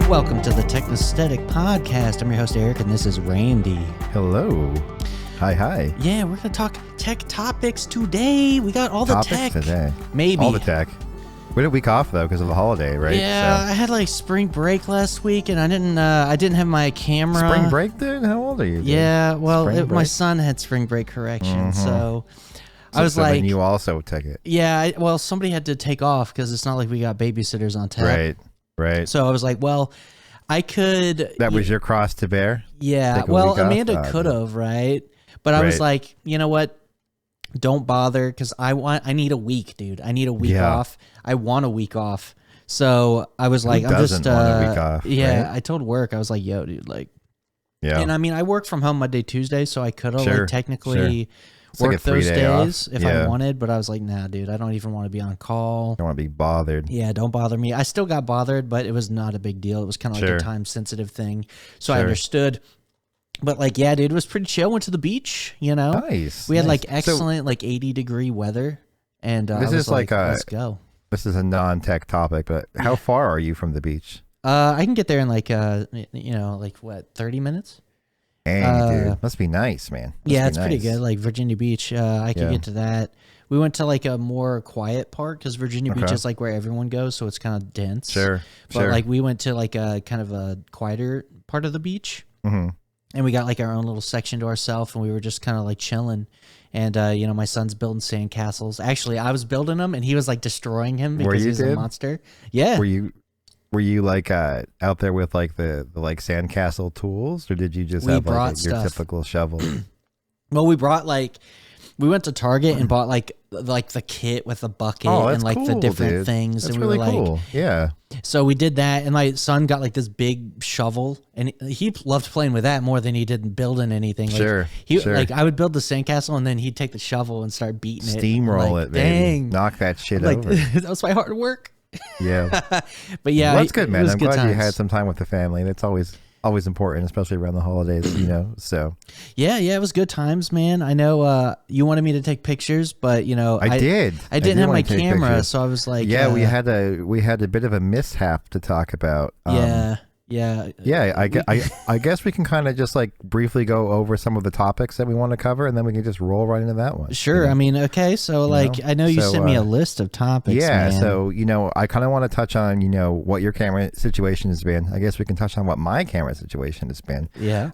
Welcome to the Technosthetic Podcast. I'm your host, Eric, and this is Randy. Hello. Hi. Yeah, we're going to talk tech topics today. We got all the tech. Today. Maybe. All the tech. We had a week off, though, because of the holiday, right? Yeah, I had like spring break last week, and I didn't have my camera. Spring break, dude? How old are you? Dude? Yeah, well, my son had spring break correction, so I was like... And you also took it. Yeah, well, somebody had to take off, because it's not like we got babysitters on tap. Right. So I was like, well... I could... That was your cross to bear? Yeah. Well, Amanda could have, right? But I was like, you know what? Don't bother, because I need a week, dude. I need a week off. I want a week off. So I was like, want a week off, yeah, right? I told work, I was like, yo, dude, like... Yeah. And I mean, I work from home Monday, Tuesday, so I could have like technically... Work like those days off. if I wanted, but I was like, nah, dude, I don't even want to be on call. Don't want to be bothered. Yeah, don't bother me. I still got bothered, but it was not a big deal. It was kind of like a time-sensitive thing, so I understood. But like, yeah, dude, it was pretty chill. Went to the beach, you know. Nice. We had like excellent, like 80-degree weather, and this is like let's go. This is a non-tech topic, but how far are you from the beach? I can get there in like like what, 30 minutes? Dang, dude. Must be nice, man. It's pretty good. Like Virginia Beach, I could get to that. We went to like a more quiet part because Virginia Beach is like where everyone goes, so it's kind of dense. But like we went to like a kind of a quieter part of the beach, and we got like our own little section to ourselves, and we were just kind of like chilling. And my son's building sandcastles. Actually, I was building them, and he was like destroying him because he's a monster. Yeah. Were you like out there with like the like sandcastle tools, or did you just have like your typical shovel? Well, we went to Target and bought like the kit with the bucket and like the different things. That's and we really were cool. Yeah. So we did that, and my son got like this big shovel, and he loved playing with that more than he did building anything. Like, Like I would build the sandcastle, and then he'd take the shovel and start beating it. Steamroll it, baby. Dang. Knock that shit over. That was my hard work. Yeah. But yeah, well, that's good, man. I'm glad times. you had some time with the family. That's always important, especially around the holidays, so yeah, it was good times, man. I know you wanted me to take pictures, but I didn't have my camera, so I was like, we had a bit of a mishap to talk about. I guess we can kind of just like briefly go over some of the topics that we want to cover, and then we can just roll right into that one. Sure. I mean, okay. So like, I know you sent me a list of topics. Yeah. Man. So, I kind of want to touch on, what your camera situation has been. I guess we can touch on what my camera situation has been. Yeah.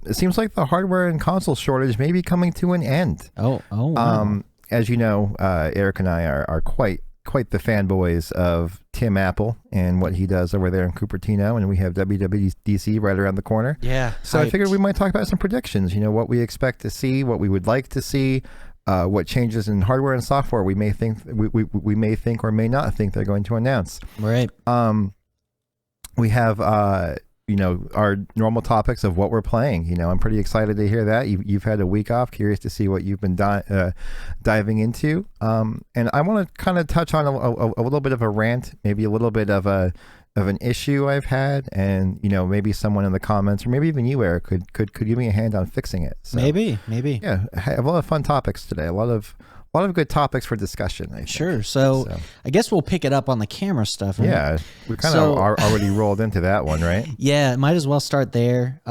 It seems like the hardware and console shortage may be coming to an end. Oh, wow. As you know, Eric and I are quite the fanboys of Tim Apple and what he does over there in Cupertino, and we have WWDC right around the corner. Yeah. So I figured we might talk about some predictions, what we expect to see, what we would like to see, what changes in hardware and software we may think we may think or may not think they're going to announce. Right. We have our normal topics of what we're playing. I'm pretty excited to hear that. You've had a week off. Curious to see what you've been diving into. And I want to kind of touch on a little bit of a rant, maybe a little bit of an issue I've had, and maybe someone in the comments, or maybe even you, Eric, could give me a hand on fixing it. So, maybe. Yeah, I have a lot of fun topics today. A lot of good topics for discussion, I think. Sure. So I guess we'll pick it up on the camera stuff. Right? Yeah, we kind of already rolled into that one, right? Yeah, might as well start there.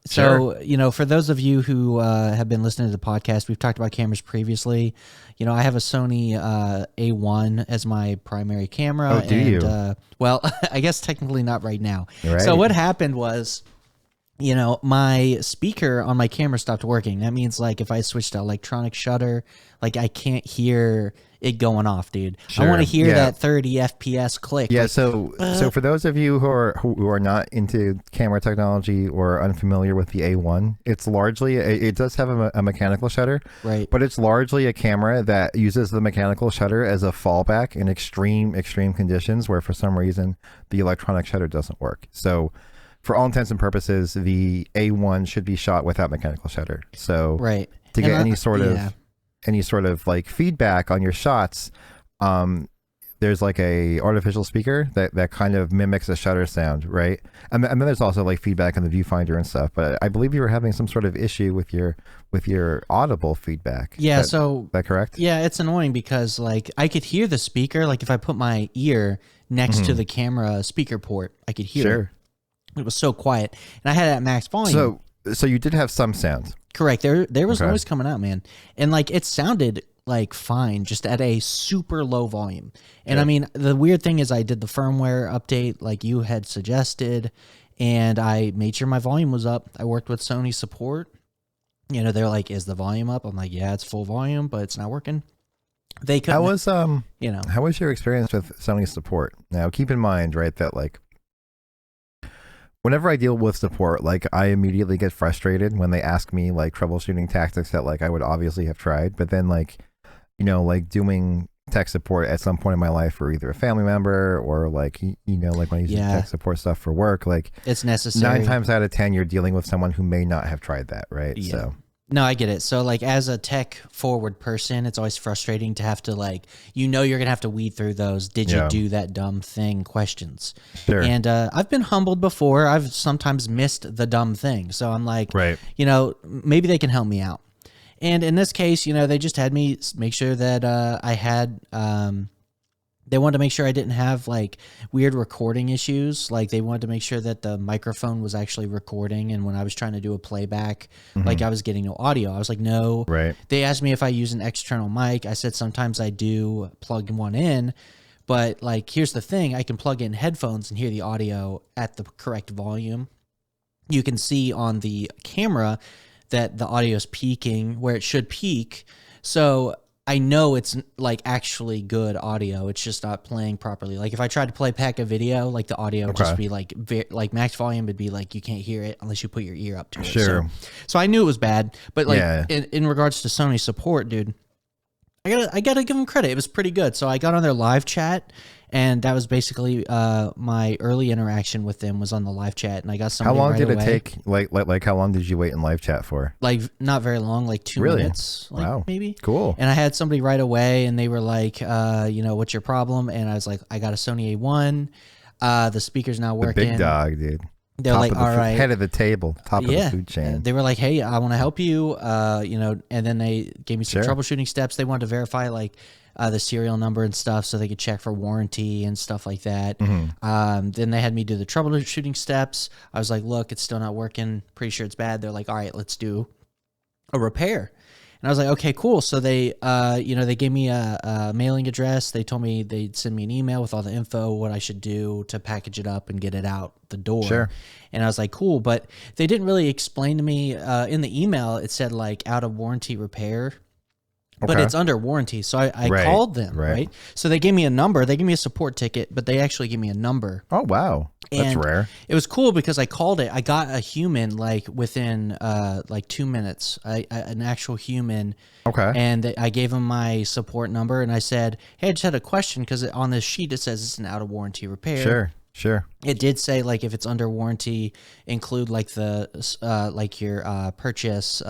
So, for those of you who have been listening to the podcast, we've talked about cameras previously. I have a Sony A1 as my primary camera. Oh, do you? Well, I guess technically not right now. Right. So what happened was... my speaker on my camera stopped working. That means like if I switch to electronic shutter, like I can't hear it going off, dude. Sure. I want to hear that 30 FPS click. Yeah. Like, so for those of you who are not into camera technology or unfamiliar with the A1, it's largely, it does have a mechanical shutter, right? But it's largely a camera that uses the mechanical shutter as a fallback in extreme conditions where for some reason the electronic shutter doesn't work. So for all intents and purposes, the A1 should be shot without mechanical shutter. So to get any sort of like feedback on your shots, there's like a artificial speaker that kind of mimics a shutter sound, right? And then there's also like feedback on the viewfinder and stuff. But I believe you were having some sort of issue with your audible feedback. Yeah. Is that correct? Yeah, it's annoying because like I could hear the speaker. Like if I put my ear next to the camera speaker port. I could hear it. It was so quiet, and I had it at max volume. So you did have some sound. Correct. There was noise coming out, man, and like it sounded like fine, just at a super low volume. And I mean, the weird thing is, I did the firmware update like you had suggested, and I made sure my volume was up. I worked with Sony support. You know, they're like, "Is the volume up?" I'm like, "Yeah, it's full volume, but it's not working." They couldn't. How was your experience with Sony support? Now, keep in mind, right, that like, whenever I deal with support, like I immediately get frustrated when they ask me like troubleshooting tactics that like I would obviously have tried, but then like, you know, like doing tech support at some point in my life for either a family member or like, you know, like when I use tech support stuff for work, like it's necessary. 9 times out of 10, you're dealing with someone who may not have tried that, right? Yeah. So. No, I get it. So, like, as a tech-forward person, it's always frustrating to have to, like, you know you're going to have to weed through those "did you do that dumb thing" questions. Sure. And I've been humbled before. I've sometimes missed the dumb thing. So I'm like, you know, maybe they can help me out. And in this case, you know, they just had me make sure that I had... they wanted to make sure I didn't have like weird recording issues. Like they wanted to make sure that the microphone was actually recording. And when I was trying to do a playback, like I was getting no audio. I was like, no. Right. They asked me if I use an external mic. I said, sometimes I do plug one in, but like, here's the thing. I can plug in headphones and hear the audio at the correct volume. You can see on the camera that the audio is peaking where it should peak. So I know it's like actually good audio. It's just not playing properly. Like if I tried to play back a video, like the audio would just be like max volume would be like you can't hear it unless you put your ear up to it. Sure. So I knew it was bad, but like in regards to Sony support, dude, I gotta give them credit. It was pretty good. So I got on their live chat, and that was basically my early interaction with them was on the live chat, and I got somebody. How long did it away. take? Like how long did you wait in live chat for? Like not very long, like 2 minutes. Like, wow, maybe. Cool. And I had somebody right away, and they were like, you know, what's your problem? And I was like, I got a Sony A1. The speaker's not working. The big dog, dude. They're like, all right, head of the table, top of the food chain. They were like, hey, I want to help you, you know, and then they gave me some troubleshooting steps. They wanted to verify like the serial number and stuff so they could check for warranty and stuff like that. Then they had me do the troubleshooting steps. I was like, look, it's still not working. Pretty sure it's bad. They're like, all right, let's do a repair. And I was like, okay, cool. So they, you know, they gave me a mailing address. They told me they'd send me an email with all the info, what I should do to package it up and get it out the door. And I was like, cool. But they didn't really explain to me in the email. It said like out of warranty repair. But it's under warranty. So I called them, right? So they gave me a number. They gave me a support ticket, but they actually gave me a number. Oh, wow. That's rare. It was cool because I called it. I got a human like within like 2 minutes, an actual human. Okay. And I gave him my support number, and I said, hey, I just had a question because on this sheet it says it's an out of warranty repair. Sure. It did say like if it's under warranty, include like the like your purchase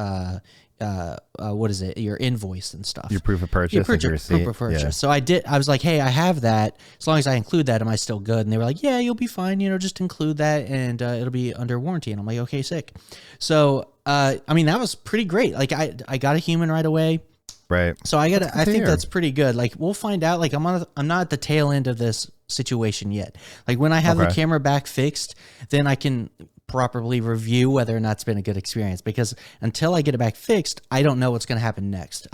what is it? Your invoice and stuff. Your proof of purchase. Proof of purchase. Yeah. So I was like, hey, I have that. As long as I include that, am I still good? And they were like, yeah, you'll be fine. You know, just include that and it'll be under warranty. And I'm like, okay, sick. So, I mean, that was pretty great. Like I got a human right away. Right. So I think that's pretty good. Like we'll find out. Like I'm not at the tail end of this situation yet. Like when I have the camera back fixed, then I can properly review whether or not it's been a good experience, because until I get it back fixed, I don't know what's going to happen next.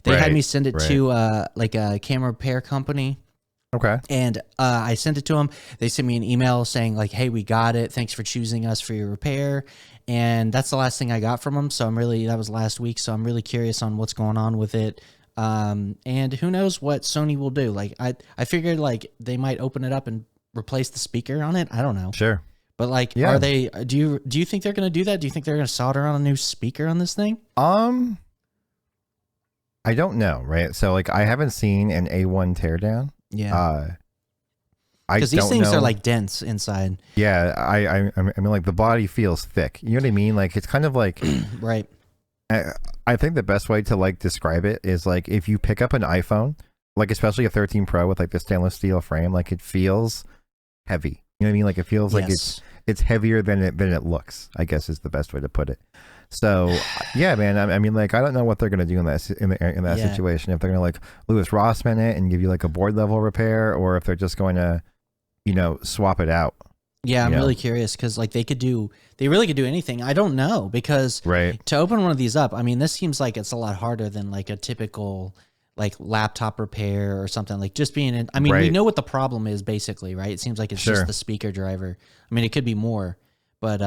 They had me send it to like a camera repair company. Okay. And I sent it to them. They sent me an email saying like, hey, we got it. Thanks for choosing us for your repair. And that's the last thing I got from them. So that was last week. So I'm really curious on what's going on with it. And who knows what Sony will do. Like I figured like they might open it up and replace the speaker on it. I don't know. Sure. But like, are they? Do you think they're going to do that? Do you think they're going to solder on a new speaker on this thing? I don't know. Right. So like, I haven't seen an A1 teardown. Yeah. Because these things are like dense inside. Yeah. I mean, like the body feels thick. You know what I mean? Like it's kind of like right. I think the best way to like describe it is like if you pick up an iPhone, like especially a 13 Pro with like the stainless steel frame, like it feels heavy. You know what I mean? Like it feels like it's heavier than it looks, I guess is the best way to put it. So yeah, man. I mean, like I don't know what they're gonna do in that situation. If they're gonna like Lewis Rossman it and give you like a board level repair, or if they're just going to, swap it out. Yeah, I'm really curious because like they really could do anything. I don't know because to open one of these up, I mean, this seems like it's a lot harder than like a typical like laptop repair or something, like just being in. I mean, we know what the problem is basically, right? It seems like it's just the speaker driver. I mean, it could be more, but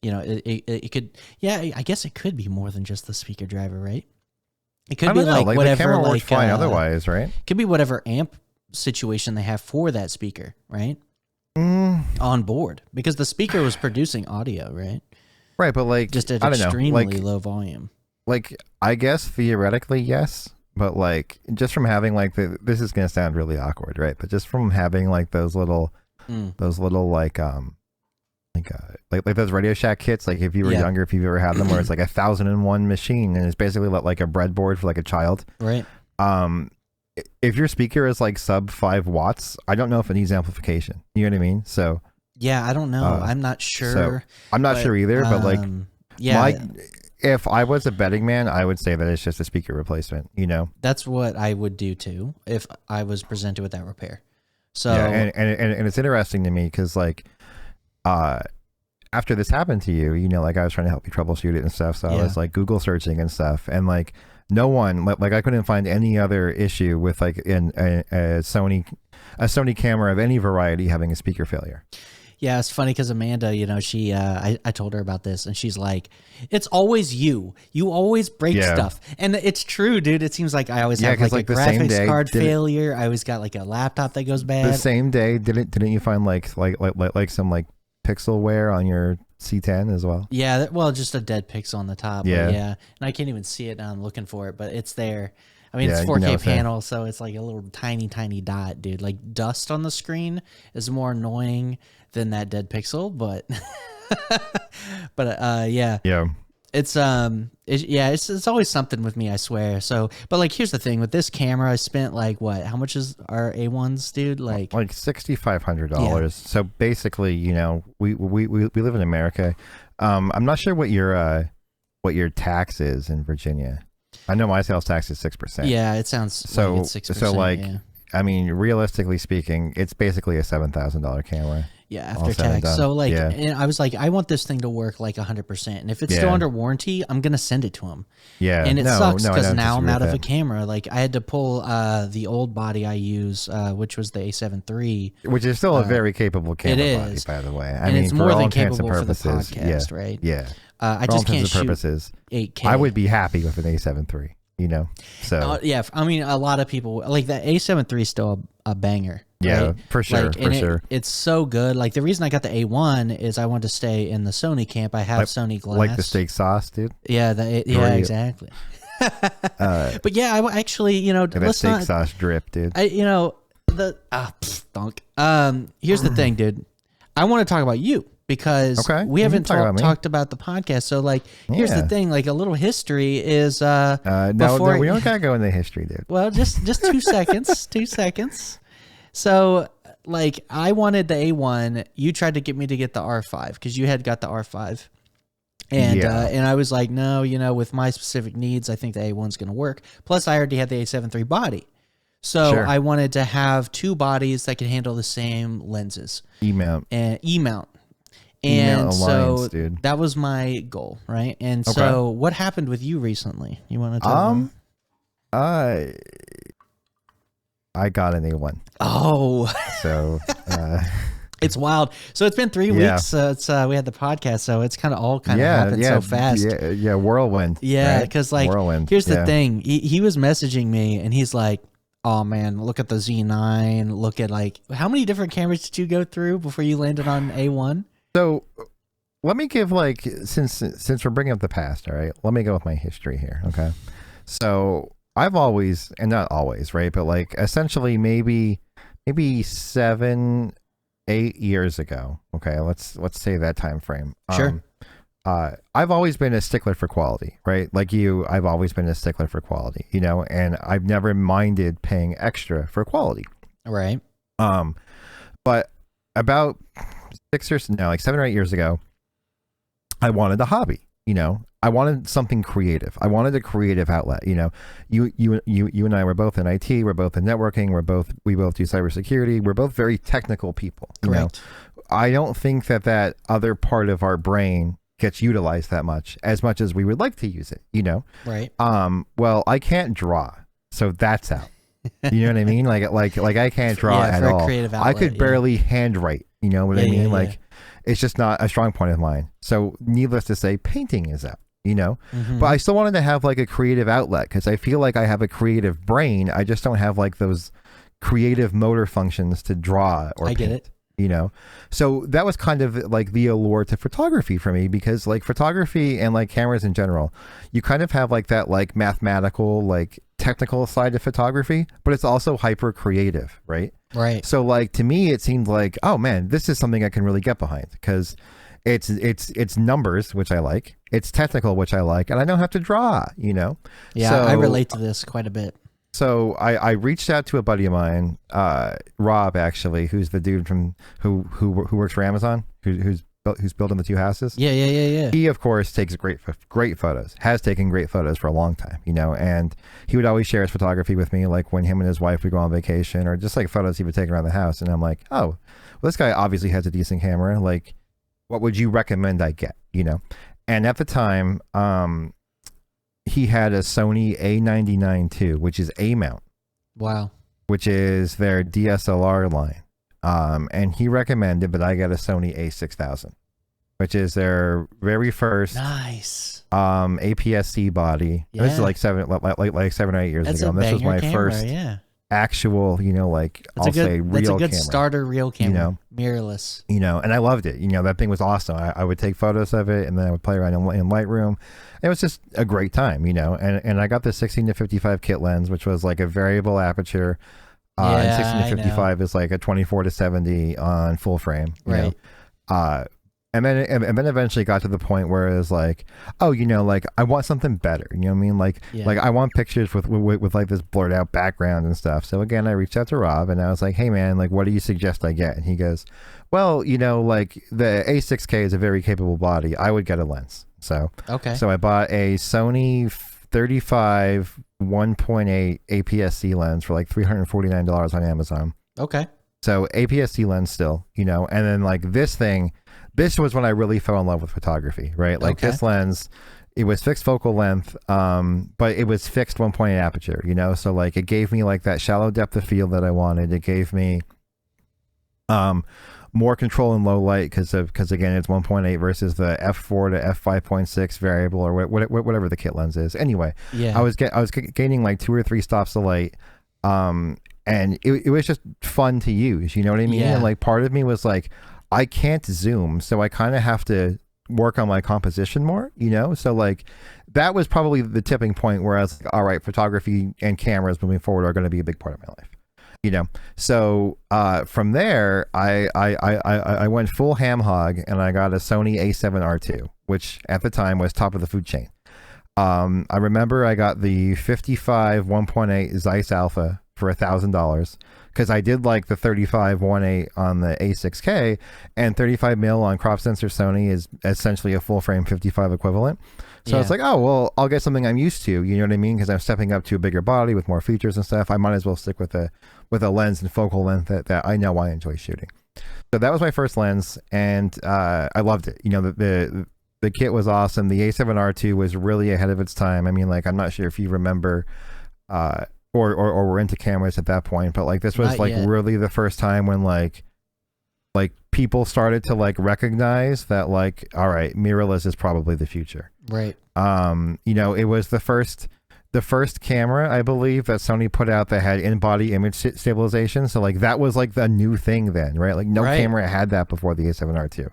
it could. Yeah, I guess it could be more than just the speaker driver, right? It could be like whatever. The camera works fine otherwise, right? It could be whatever amp situation they have for that speaker, right? On board, because the speaker was producing audio, right? Right, but like just at extremely low volume. Like, I guess theoretically, yes, but like just from having like this is gonna sound really awkward, right? But just from having like those little like those Radio Shack kits, like if you were younger, if you've ever had them, where it's like 1001 machine and it's basically like a breadboard for like a child, right? If your speaker is like sub 5 watts, I don't know if it needs amplification. You know what I mean? So yeah, I don't know. I'm not sure. So, I'm not sure either, but like, if I was a betting man, I would say that it's just a speaker replacement. That's what I would do too if I was presented with that repair. So and it's interesting to me because like, after this happened to you, like I was trying to help you troubleshoot it and stuff. So I was like Google searching and stuff, and like. No one, like I couldn't find any other issue with like in a Sony camera of any variety having a speaker failure. Yeah, it's funny because Amanda, she I told her about this and she's like, it's always you. You always break stuff. And it's true, dude. It seems like I always have like a graphics card failure. I always got like a laptop that goes bad. The same day, didn't you find like some like pixel wear on your C10 as well? Yeah, well, just a dead pixel on the top. Yeah. And I can't even see it now. I'm looking for it, but it's there. I mean, it's 4K panel, so it's like a little tiny dot, dude. Like dust on the screen is more annoying than that dead pixel, but yeah. It's it's always something with me, I swear. So, but like, here's the thing with this camera, I spent like what? How much is our A1s, dude? Like $6,500. So basically, we live in America. I'm not sure what your tax is in Virginia. I know my sales tax is 6%. Yeah, it sounds so. Like it's 6%, so like, I mean, realistically speaking, it's basically a $7,000 camera. Yeah, after tax. So like, and I was like, I want this thing to work like 100%. And if it's still under warranty, I'm going to send it to him. Yeah. And it sucks because now I'm out of a camera. Like I had to pull the old body I use, which was the A7 III. Which is still a very capable camera body, by the way. I mean, it's more than capable for the podcast, right? Yeah. I just can't shoot 8K. I would be happy with an A7 III, So yeah, I mean, a lot of people like that A7 III is still a banger. Yeah, right? for sure, sure. It's so good. Like the reason I got the A1 is I wanted to stay in the Sony camp. I have Sony glass, like the steak sauce, dude. Yeah, exactly. But yeah, I actually, that steak sauce drip, dude. Here's the thing, dude. I want to talk about you because we haven't talked about the podcast. So like, here's the thing. Like a little history is no, we don't gotta go into history, dude. Well, just 2 seconds. 2 seconds. So, like, I wanted the A1. You tried to get me to get the R5 because you had got the R5. And and I was like, no, with my specific needs, I think the A1's going to work. Plus, I already had the A7 III body. So, I wanted to have 2 bodies that could handle the same lenses. E-mount. And E-mount. And so, dude. That was my goal, right? And so, what happened with you recently? You want to talk about? I got an A1. Oh, so it's wild. So it's been 3 weeks. It's we had the podcast, so it's kind of all happened so fast. Yeah, whirlwind. Yeah, because like whirlwind. Here's the thing. He was messaging me, and he's like, "Oh man, look at the Z9. Look at like how many different cameras did you go through before you landed on A1?" So let me give like since we're bringing up the past, all right. Let me go with my history here, okay? So. I've always, and not always, right? But like essentially maybe 7-8 years ago. Okay, let's say that time frame. Sure. I've always been a stickler for quality, right? Like you, I've always been a stickler for quality, and I've never minded paying extra for quality. Right. But about 7 or 8 years ago, I wanted a hobby. I wanted something creative. I wanted a creative outlet. You know, you and I were both in IT. We're both in networking. We both do cybersecurity. We're both very technical people. Correct. You know? I don't think that other part of our brain gets utilized that much as we would like to use it. You know. Right. Well, I can't draw, so that's out. You know what I mean? Like I can't draw at all. Outlet, I could barely handwrite. You know what I mean? Like it's just not a strong point of mine. So needless to say, painting is out. You know, but I still wanted to have like a creative outlet because I feel like I have a creative brain. I just don't have like those creative motor functions to draw or paint. I get it. You know, so that was kind of like the allure to photography for me, because like photography and like cameras in general, you kind of have like that like mathematical, like technical side of photography, but it's also hyper creative, right? Right. So like to me, it seemed like, oh man, this is something I can really get behind, because it's numbers, which I like, it's technical, which I like, and I don't have to draw, you know? Yeah, so, I relate to this quite a bit. So I reached out to a buddy of mine, Rob, actually, who's the dude from who works for Amazon, who's building the two houses. Yeah. He of course takes great photos, has taken great photos for a long time, you know, and he would always share his photography with me, like when him and his wife would go on vacation, or just like photos he would take around the house. And I'm like, oh, well, this guy obviously has a decent camera. Like, what would you recommend I get, you know? And at the time, he had a Sony A99 II, which is A mount. Wow. Which is their DSLR line. And he recommended that I get a Sony A6000, which is their very first nice APS-C body. Yeah. This is like 7 or 8 years ago. And this was my first actual, you know, like I'll say real camera. That's a good starter real camera. You know, mirrorless. You know, and I loved it. You know, that thing was awesome. I would take photos of it, and then I would play around in Lightroom. It was just a great time, you know. And I got the 16 to 55 kit lens, which was like a variable aperture. And 16 to 55 is like a 24 to 70 on full frame. You know? And then eventually got to the point where it was like, oh, you know, like I want something better. You know what I mean? Like I want pictures with like this blurred out background and stuff. So again, I reached out to Rob and I was like, hey man, like what do you suggest I get? And he goes, well, you know, like the A6K is a very capable body. I would get a lens. So so I bought a Sony 35 1.8 APS-C lens for like $349 on Amazon. Okay. So APS-C lens still, you know, and then like this was when I really fell in love with photography, right? Like this lens, it was fixed focal length, but it was fixed 1.8 aperture, you know? So like it gave me like that shallow depth of field that I wanted. It gave me more control in low light because again, it's 1.8 versus the f4 to f5.6 variable or whatever the kit lens is. Anyway, I was gaining like 2 or 3 stops of light. And it was just fun to use, you know what I mean? And like part of me was like, I can't zoom, so I kind of have to work on my composition more, you know? So like that was probably the tipping point where I was like, all right, photography and cameras moving forward are going to be a big part of my life, you know? So from there, I went full ham hog and I got a Sony A7R II, which at the time was top of the food chain. I remember I got the 55 1.8 Zeiss Alpha for $1,000 because I did like the 35 1.8 on the A6K, and 35 mil on crop sensor Sony is essentially a full frame 55 equivalent. So it's like, oh, well, I'll get something I'm used to, you know what I mean? Because I'm stepping up to a bigger body with more features and stuff. I might as well stick with a lens and focal length that I know I enjoy shooting. So that was my first lens, and I loved it. You know, the kit was awesome. The A7R II was really ahead of its time. I mean, like, I'm not sure if you remember or were into cameras at that point, but like this was really the first time when like people started to like recognize that like, all right, mirrorless is probably the future. Right. You know, it was the first camera, I believe, that Sony put out that had in-body image stabilization. So like that was like the new thing then, right? Like no camera had that before the A7R II.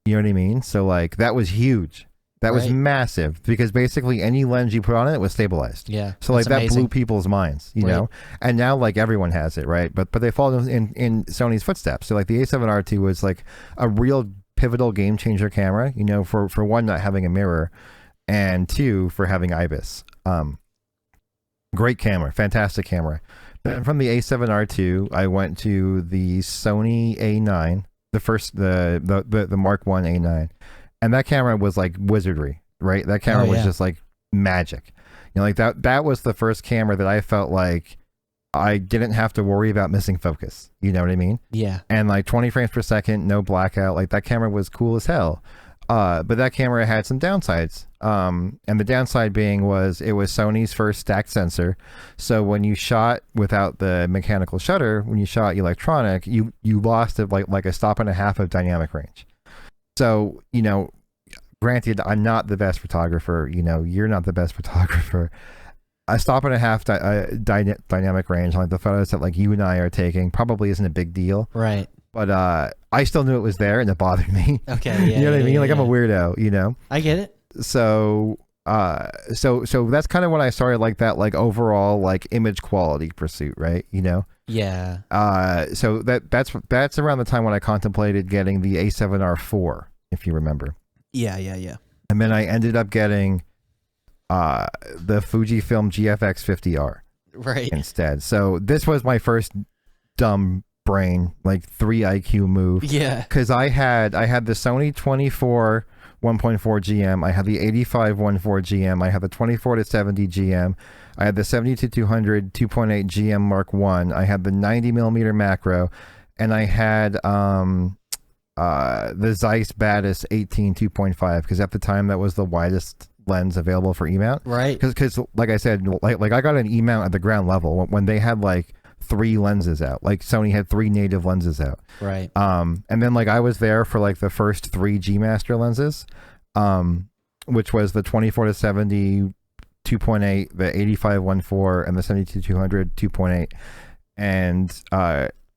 You know what I mean? So like that was huge. That was massive because basically any lens you put on it was stabilized. Yeah. So like that blew people's minds, you know? And now like everyone has it, right? But they followed in Sony's footsteps. So like the A7R II was like a real pivotal game changer camera, you know, for one, not having a mirror, and two, for having IBIS. Great camera, fantastic camera. Then from the A7R II, I went to the Sony A9, the Mark I A9. And that camera was like wizardry. right? That camera was just like magic. You know, like that was the first camera that I felt like I didn't have to worry about missing focus. You know what I mean? Yeah. And like 20 frames per second, no blackout. Like that camera was cool as hell. But that camera had some downsides. And the downside being was it was Sony's first stacked sensor. So when you shot without the mechanical shutter, when you shot electronic, you lost it like a stop and a half of dynamic range. So, you know, granted, I'm not the best photographer. You know, you're not the best photographer. A stop and a half dynamic range, like the photos that like you and I are taking, probably isn't a big deal. Right. But I still knew it was there, and it bothered me. Okay. Yeah, you know what I mean? Like yeah. I'm a weirdo. You know. I get it. So that's kind of when I started like that, like overall like image quality pursuit, right? You know. Yeah. So that's around the time when I contemplated getting the A7R4, if you remember. Yeah. And then I ended up getting the Fujifilm GFX 50R right instead. So this was my first dumb brain, like 3 IQ move. Yeah. Because I had the Sony 24 1.4 GM, I had the 85 1.4 GM, I had the 24 to 70 GM, I had the 70 to 200 2.8 GM Mark 1, I had the 90 millimeter macro, and I had the Zeiss Batis 18 2.5, because at the time that was the widest lens available for E-mount. Right. Because like I said, like I got an E-mount at the ground level when they had like 3 lenses out. Like Sony had 3 native lenses out. Right. And then like I was there for like the first 3 G Master lenses, which was the 24 to 70 2.8, the 85 1.4, and the 70 to 200 2.8, and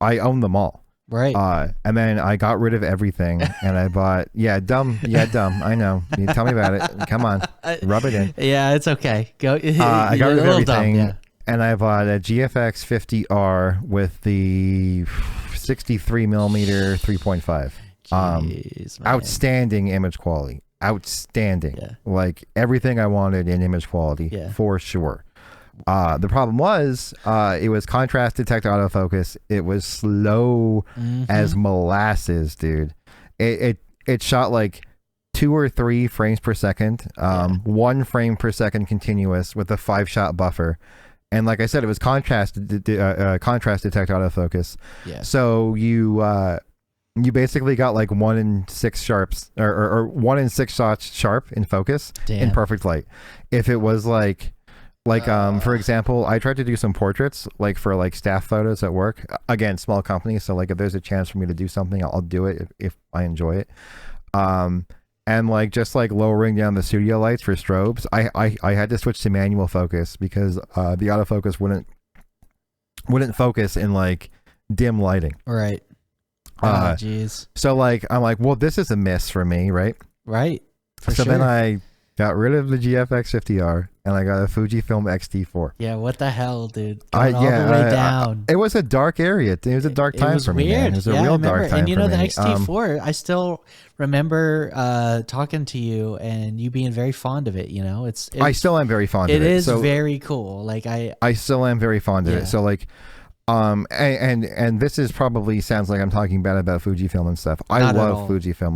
I owned them all. Right. And then I got rid of everything and I bought, dumb. I know. You tell me about it. Come on. Rub it in. Yeah, it's okay. Go. I got rid of everything. Dumb, yeah. And I bought a GFX 50R with the 63 millimeter 3.5. Jeez, outstanding image quality. Outstanding. Yeah. Like everything I wanted in image quality, for sure. The problem was it was contrast detect autofocus. It was slow as molasses, dude. It shot like 2 or 3 frames per second, 1 frame per second continuous with a 5-shot buffer. And like I said, it was contrast detect autofocus. Yeah. So you basically got like 1 in 6 sharps or 1 in 6 shots sharp in focus. Damn. In perfect light. If it was like for example, I tried to do some portraits like for like staff photos at work, again, small company, so like if there's a chance for me to do something, I'll do it if I enjoy it. And like just like lowering down the studio lights for strobes, I had to switch to manual focus because the autofocus wouldn't focus in like dim lighting. Right. Oh, jeez. So like I'm like, well, this is a miss for me, right? Right. So then I got rid of the GFX 50R and I got a Fujifilm X-T4. Yeah, what the hell, dude? Going all the way down. It was a dark area. It was a dark time for me, man. It was a real dark time. And you know, the X-T4, I still remember talking to you and you being very fond of it. You know, I still am very fond of it. It is very cool. Like I still am very fond of it. So like, and this is probably sounds like I'm talking bad about Fujifilm and stuff. I love Fujifilm.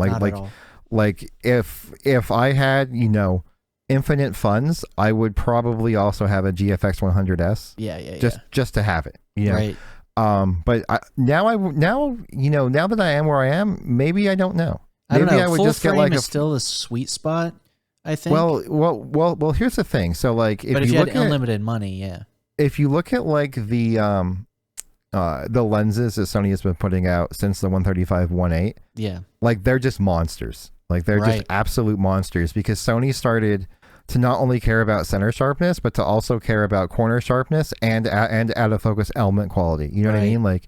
Like if I had, you know, infinite funds, I would probably also have a GFX 100S. Yeah. Just to have it, you know. Right. But now that I am where I am, maybe I don't know. Maybe I would just get like is still the sweet spot, I think. Well. Here's the thing. So like, if you had unlimited money, if you look at like the lenses that Sony has been putting out since the 135 1.8, like they're just monsters. Like they're just absolute monsters because Sony started to not only care about center sharpness, but to also care about corner sharpness and out of focus element quality. You know what I mean? Like,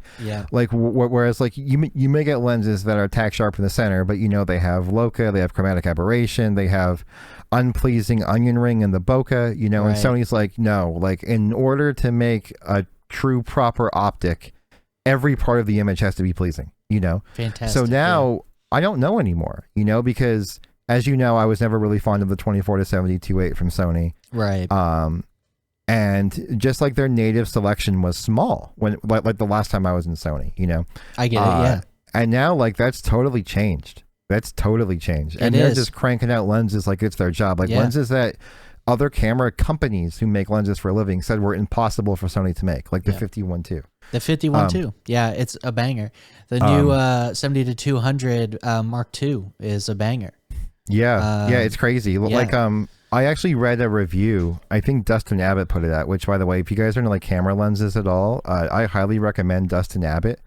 whereas like you may get lenses that are tack sharp in the center, but you know, they have bokeh, they have chromatic aberration, they have unpleasing onion ring in the bokeh, you know, and Sony's like, no, like in order to make a true proper optic, every part of the image has to be pleasing, you know? Fantastic. So now I don't know anymore, you know, because as you know, I was never really fond of the 24 to 70 2.8 from Sony. Right. And just like their native selection was small when like the last time I was in Sony, you know. I get it, yeah. And now like that's totally changed. That's totally changed. And they're just cranking out lenses like it's their job. Like lenses that other camera companies who make lenses for a living said were impossible for Sony to make, like the 51-2. The 51-2. Yeah, it's a banger. The new 70-200 Mark II is a banger. Yeah, it's crazy. Like, I actually read a review. I think Dustin Abbott put it out, which, by the way, if you guys are into like camera lenses at all, I highly recommend Dustin Abbott.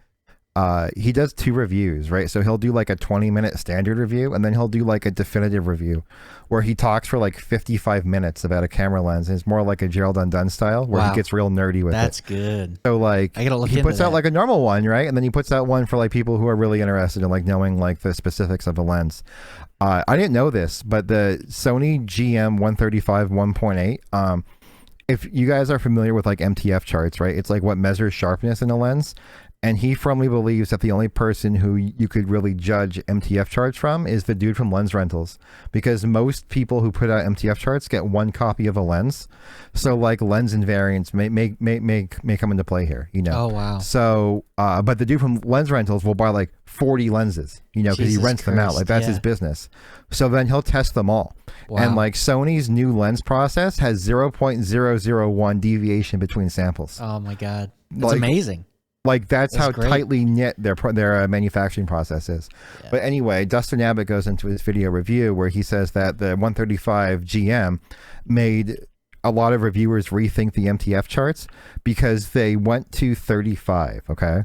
He does 2 reviews, right? So he'll do like a 20-minute standard review, and then he'll do like a definitive review where he talks for like 55 minutes about a camera lens. And it's more like a Gerald Undone style where he gets real nerdy with it. That's good. So like I gotta look he puts out like a normal one, right? And then he puts out one for like people who are really interested in like knowing like the specifics of the lens. I didn't know this, but the Sony GM 135 1.8, if you guys are familiar with like MTF charts, right? It's like what measures sharpness in a lens. And he firmly believes that the only person who you could really judge MTF charts from is the dude from Lens Rentals, because most people who put out MTF charts get 1 copy of a lens. So like lens invariants may come into play here, you know? Oh, wow. So, but the dude from Lens Rentals will buy like 40 lenses, you know, because he rents them out. Like that's his business. So then he'll test them all. Wow. And like Sony's new lens process has 0.001 deviation between samples. Oh my God. That's amazing. Like that's how great. Tightly knit their manufacturing process is. Yeah. But anyway, Dustin Abbott goes into his video review where he says that the 135 GM made a lot of reviewers rethink the MTF charts because they went to 35, okay?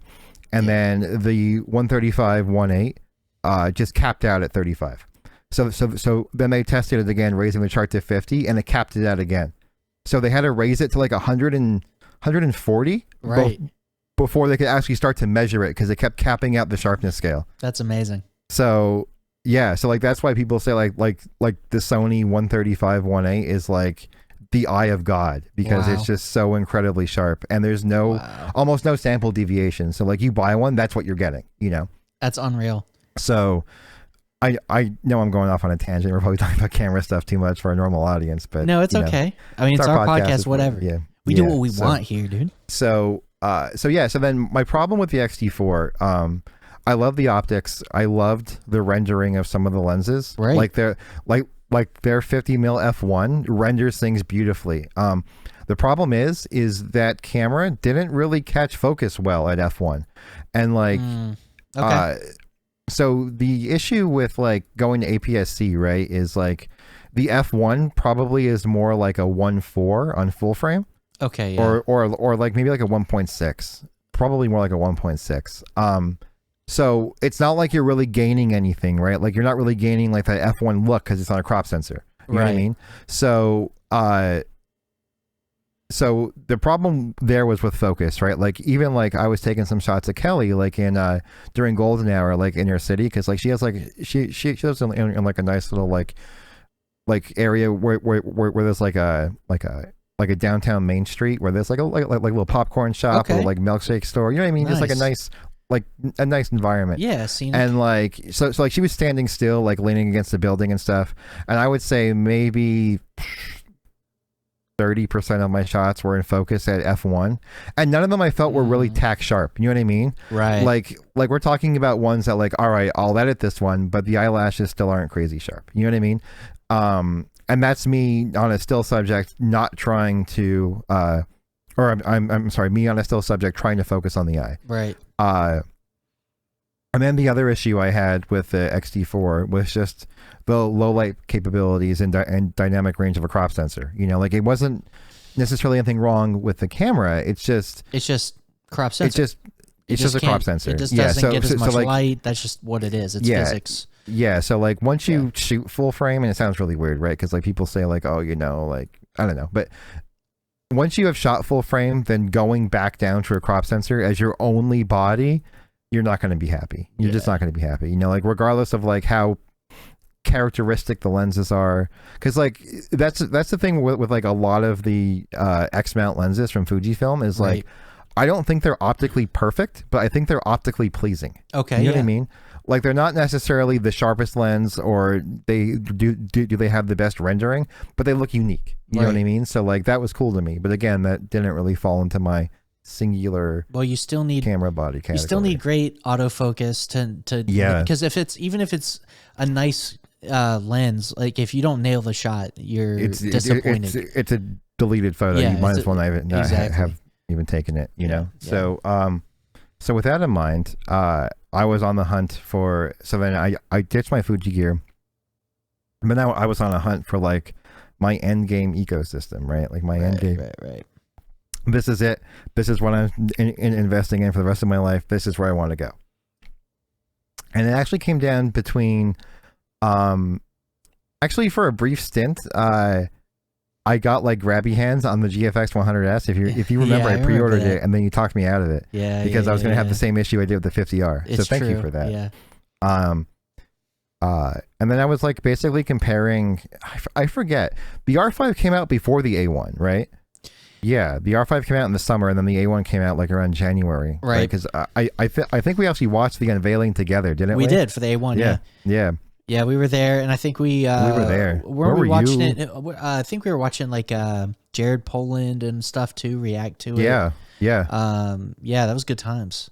And then the 135 1.8 just capped out at 35. So then they tested it again, raising the chart to 50, and it capped it out again. So they had to raise it to like 140. Right. Before they could actually start to measure it, because it kept capping out the sharpness scale. That's amazing. So yeah, so like that's why people say like the Sony 135 1.8 is like the eye of God, because it's just so incredibly sharp, and there's almost no sample deviation. So like you buy one, that's what you're getting, you know. That's unreal. So I know I'm going off on a tangent. We're probably talking about camera stuff too much for a normal audience, but no, it's okay. I mean, it's our podcast, whatever. We do what we want here, dude. So then my problem with the X-T4, I love the optics. I loved the rendering of some of the lenses. Right. Like their 50mm f1 renders things beautifully. The problem is that camera didn't really catch focus well at f1. And like so the issue with like going to APS-C, right, is like the f1 probably is more like a 1.4 on full frame. Okay, yeah. Or like maybe like a 1.6, probably more like a 1.6. So it's not like you're really gaining anything, right? Like you're not really gaining like that f1 look because it's on a crop sensor. You know what I mean? So so the problem there was with focus, right? Like even like I was taking some shots of Kelly like in during golden hour, like in her city, because like she has like she lives in like a nice little like area where there's like a downtown Main Street where there's like a little popcorn shop or like milkshake store. You know what I mean? Nice. Just like a nice environment. Yeah, scenic. And like so like she was standing still, like leaning against the building and stuff. And I would say maybe 30% of my shots were in focus at f1, and none of them I felt were really tack sharp. You know what I mean? Right. Like we're talking about ones that like, all right, I'll edit this one, but the eyelashes still aren't crazy sharp. You know what I mean? And that's me on a still subject not trying to or I'm sorry, me on a still subject trying to focus on the eye. Right. And then the other issue I had with the X-T4 was just the low light capabilities and dynamic range of a crop sensor. You know, like it wasn't necessarily anything wrong with the camera. It's just crop sensor. It's just a crop sensor. It just doesn't get as much light. That's just what it is. It's physics. Yeah. So like once you shoot full frame, and it sounds really weird, right? Because like people say like, oh, you know, like I don't know, but once you have shot full frame, then going back down to a crop sensor as your only body, you're not going to be happy. You're just not going to be happy. You know, like regardless of like how characteristic the lenses are, because like that's the thing with like a lot of the X mount lenses from Fujifilm is like I don't think they're optically perfect, but I think they're optically pleasing. Okay, you know what I mean? Like they're not necessarily the sharpest lens, or they do they have the best rendering, but they look unique. You know what I mean? So like that was cool to me. But again, that didn't really fall into my singular. Well, you still need camera body category. You still need great autofocus to because if it's a nice lens, like if you don't nail the shot, you're disappointed. It's a deleted photo. You might as well not have even taken it. You know. Yeah. So with that in mind, I was on the hunt for. So then I ditched my Fuji gear, but now I was on a hunt for like my end game ecosystem, right? Like my end game. Right. This is it. This is what I'm investing in for the rest of my life. This is where I want to go. And it actually came down between, actually for a brief stint, I got like grabby hands on the GFX 100S. If you remember, I pre-ordered it and then you talked me out of it. Yeah. Because I was going to have the same issue I did with the 50R. So thank you for that. Yeah. And then I was like basically comparing. I forget. The R5 came out before the A1, right? Yeah, the R5 came out in the summer, and then the A1 came out like around January, right? Because I think we actually watched the unveiling together, didn't we? We did for the A1. Yeah, we were there, and I think we were there. Were we watching it? I think we were watching like Jared Poland and stuff too, react to it. Yeah. That was good times.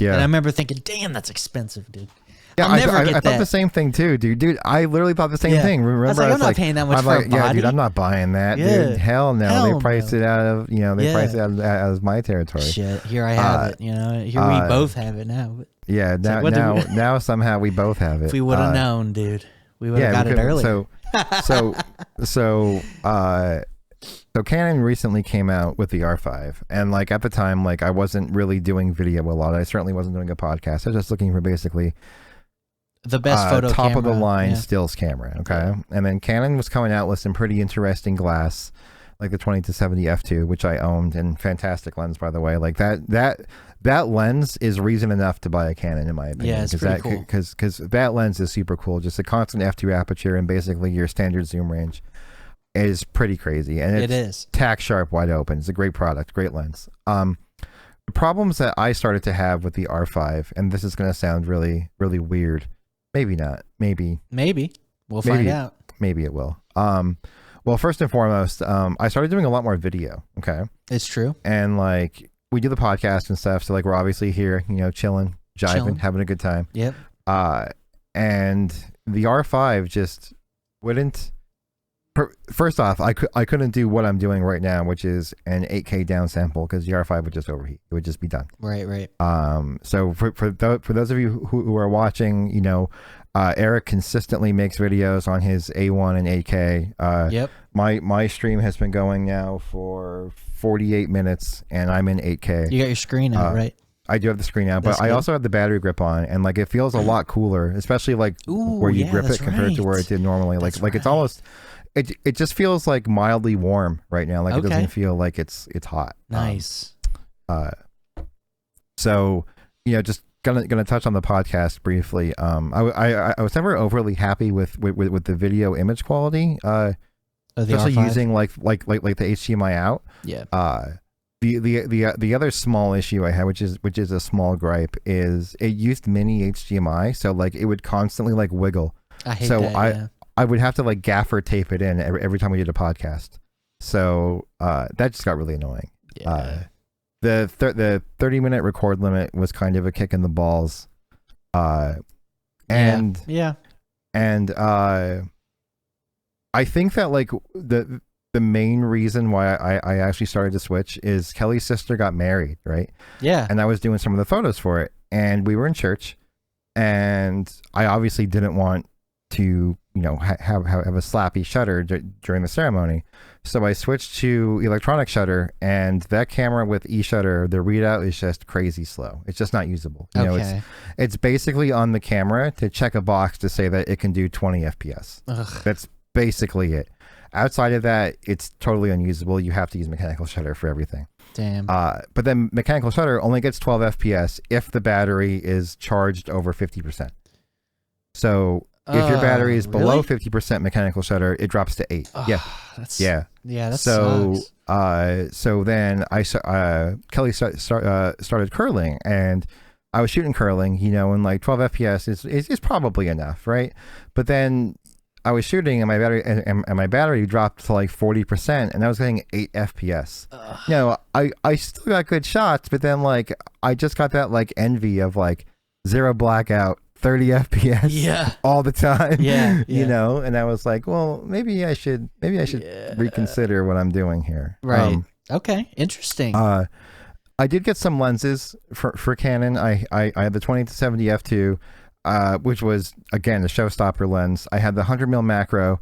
Yeah, and I remember thinking, damn, that's expensive, dude. Yeah, I thought the same thing too, dude. I literally thought the same thing. Remember, I was like, I'm not paying that much for a body. Yeah, dude, I'm not buying that. Dude, hell no. They priced it out of, priced it out of my territory. Shit, here I have it. Here we both have it now. But yeah, now somehow we both have it. If we would have known, dude, we would have got it earlier. So Canon recently came out with the R5, and like at the time, like I wasn't really doing video a lot. I certainly wasn't doing a podcast. I was just looking for basically the best photo top camera. of the line stills camera. Okay. And then Canon was coming out with some pretty interesting glass, like the 20-70 f2, which I owned, and fantastic lens, by the way. Like that lens is reason enough to buy a Canon, in my opinion. Yeah, it's pretty cool. Because that lens is super cool. Just a constant f2 aperture and basically your standard zoom range is pretty crazy. And it is tack sharp, wide open. It's a great product, great lens. The problems that I started to have with the R5, and this is going to sound really, really weird. Maybe not. Maybe. We'll find out. Maybe it will. Well, first and foremost, I started doing a lot more video. Okay. It's true. And like we do the podcast and stuff. So like we're obviously here, chilling, jiving, having a good time. Yep. And the R5 just wouldn't. First off, I couldn't do what I'm doing right now, which is an 8K downsample, because the R5 would just overheat. It would just be done. Right. So for those of you who are watching, Eric consistently makes videos on his A1 and 8K. Yep. My stream has been going now for 48 minutes, and I'm in 8K. You got your screen out, right? I do have the screen out, but I also have the battery grip on, and like it feels a lot cooler, especially like where you grip it compared to where it did normally. Like it's almost. It just feels like mildly warm right now. Like it doesn't feel like it's hot. Nice. So just gonna touch on the podcast briefly. I was never overly happy with the video image quality. Especially using like the HDMI out. Yeah. The other small issue I had, which is a small gripe, is it used mini HDMI, so like it would constantly like wiggle. I hate that. I would have to like gaffer tape it in every time we did a podcast. So that just got really annoying. Yeah. The 30-minute record limit was kind of a kick in the balls. And I think that like the main reason why I actually started to switch is Kelly's sister got married, right? Yeah. And I was doing some of the photos for it, and we were in church, and I obviously didn't want to have a slappy shutter during the ceremony, so I switched to electronic shutter, and that camera with e-shutter, the readout is just crazy slow. It's just not usable. It's basically on the camera to check a box to say that it can do 20 FPS. Ugh. That's basically it. Outside of that, it's totally unusable. You have to use mechanical shutter for everything. Damn. But then mechanical shutter only gets 12 FPS if the battery is charged over 50%. So if your battery is below 50% mechanical shutter, it drops to 8. That sucks. So then Kelly started curling, and I was shooting curling, and like 12 FPS is probably enough, right? But then I was shooting and my battery dropped to like 40%, and I was getting 8 FPS. You know, I still got good shots, but then like I just got that like envy of like 0 blackout, 30 FPS all the time. You know, and I was like, well, maybe I should reconsider what I'm doing here. Right. Okay. Interesting. I did get some lenses for Canon. I had the 20-70 f2, which was again a showstopper lens. I had the 100mm macro,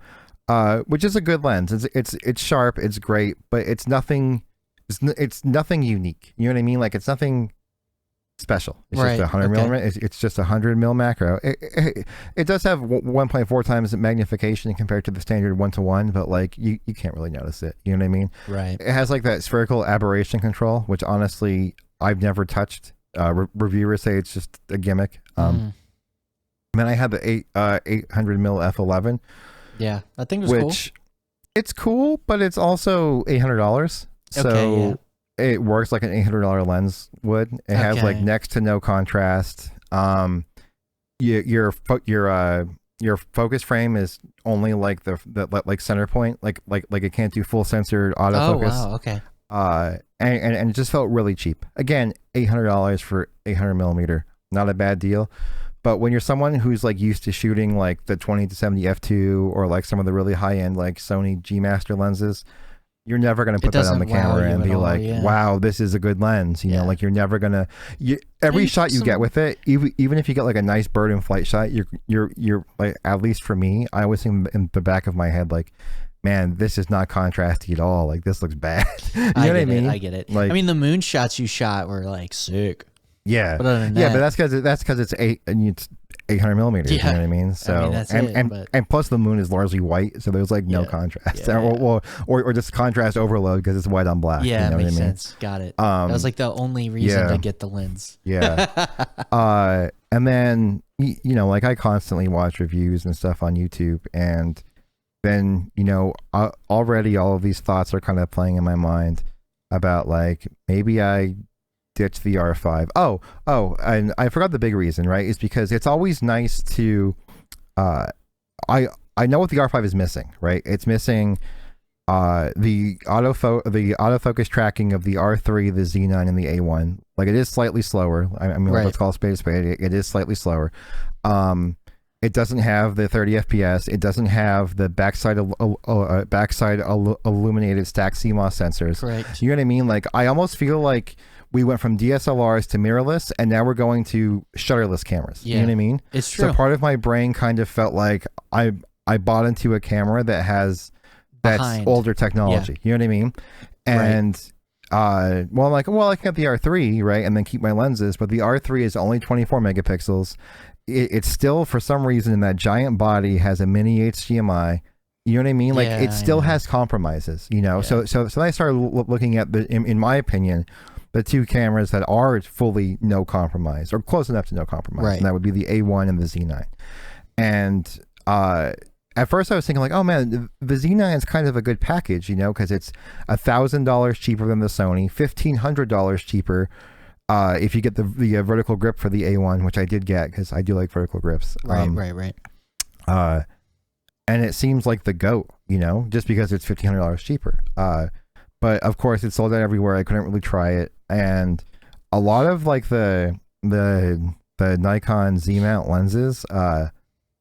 which is a good lens. It's sharp, it's great, but it's nothing. It's nothing unique. You know what I mean? Like it's nothing special. It's just a 100mm. It's just a 100mm macro. It does have 1.4 times magnification compared to the standard 1:1, but like you can't really notice it. You know what I mean? Right. It has like that spherical aberration control, which honestly I've never touched. Reviewers say it's just a gimmick. Then I had the 800mm f11. Yeah, I think it was which it's cool, but it's also $800. So it works like an $800 lens would. It has like next to no contrast. Your focus frame is only like the like center point, like it can't do full censored autofocus. Oh wow, okay. And it just felt really cheap. Again, $800 for 800mm, not a bad deal. But when you're someone who's like used to shooting like the 20-70 f2 or like some of the really high end like Sony G Master lenses, you're never going to put that on the camera and be like, wow, this is a good lens. You know, like you're never going to, every shot you get with it, even if you get like a nice bird in flight shot, you're like, at least for me, I always think in the back of my head, like, man, this is not contrasty at all. Like this looks bad. You know what I mean? I get it. Like, I mean, the moon shots you shot were like sick. Yeah. But other than that, but that's because it's 800mm. You know what I mean? So I mean, that's and plus the moon is largely white, so there's like no contrast, or just contrast overload because it's white on black. Yeah, you know makes what I mean? sense. Got it. That was like the only reason to get the lens. Yeah. And then you know, like I constantly watch reviews and stuff on YouTube, and then you know, already all of these thoughts are kind of playing in my mind about like maybe I ditch the R5. Oh, and I forgot the big reason, right? Is because it's always nice to I know what the R5 is missing, right? It's missing the autofocus tracking of the R3, the Z9, and the A1. Like it is slightly slower. I mean, let's call a spade. It is slightly slower. It doesn't have the 30 FPS. It doesn't have the backside illuminated stacked CMOS sensors. Correct. You know what I mean? Like I almost feel like we went from DSLRs to mirrorless, and now we're going to shutterless cameras. Yeah, you know what I mean? It's true. So part of my brain kind of felt like I bought into a camera that's older technology. You know what I mean? And well, I can get the R3, right, and then keep my lenses, but the R3 is only 24 megapixels. It's still, for some reason, in that giant body has a mini HDMI. You know what I mean? Like it still has compromises. You know, so I started looking at in my opinion, the two cameras that are fully no compromise or close enough to no compromise, and that would be the A1 and the Z9. And at first I was thinking like, oh man, the Z9 is kind of a good package, you know, because it's $1,000 cheaper than the Sony, $1,500 cheaper if you get the vertical grip for the A1, which I did get because I do like vertical grips. Right. And it seems like the GOAT, you know, just because it's $1,500 cheaper. But of course, it's sold out everywhere. I couldn't really try it, and a lot of like the Nikon Z-mount lenses,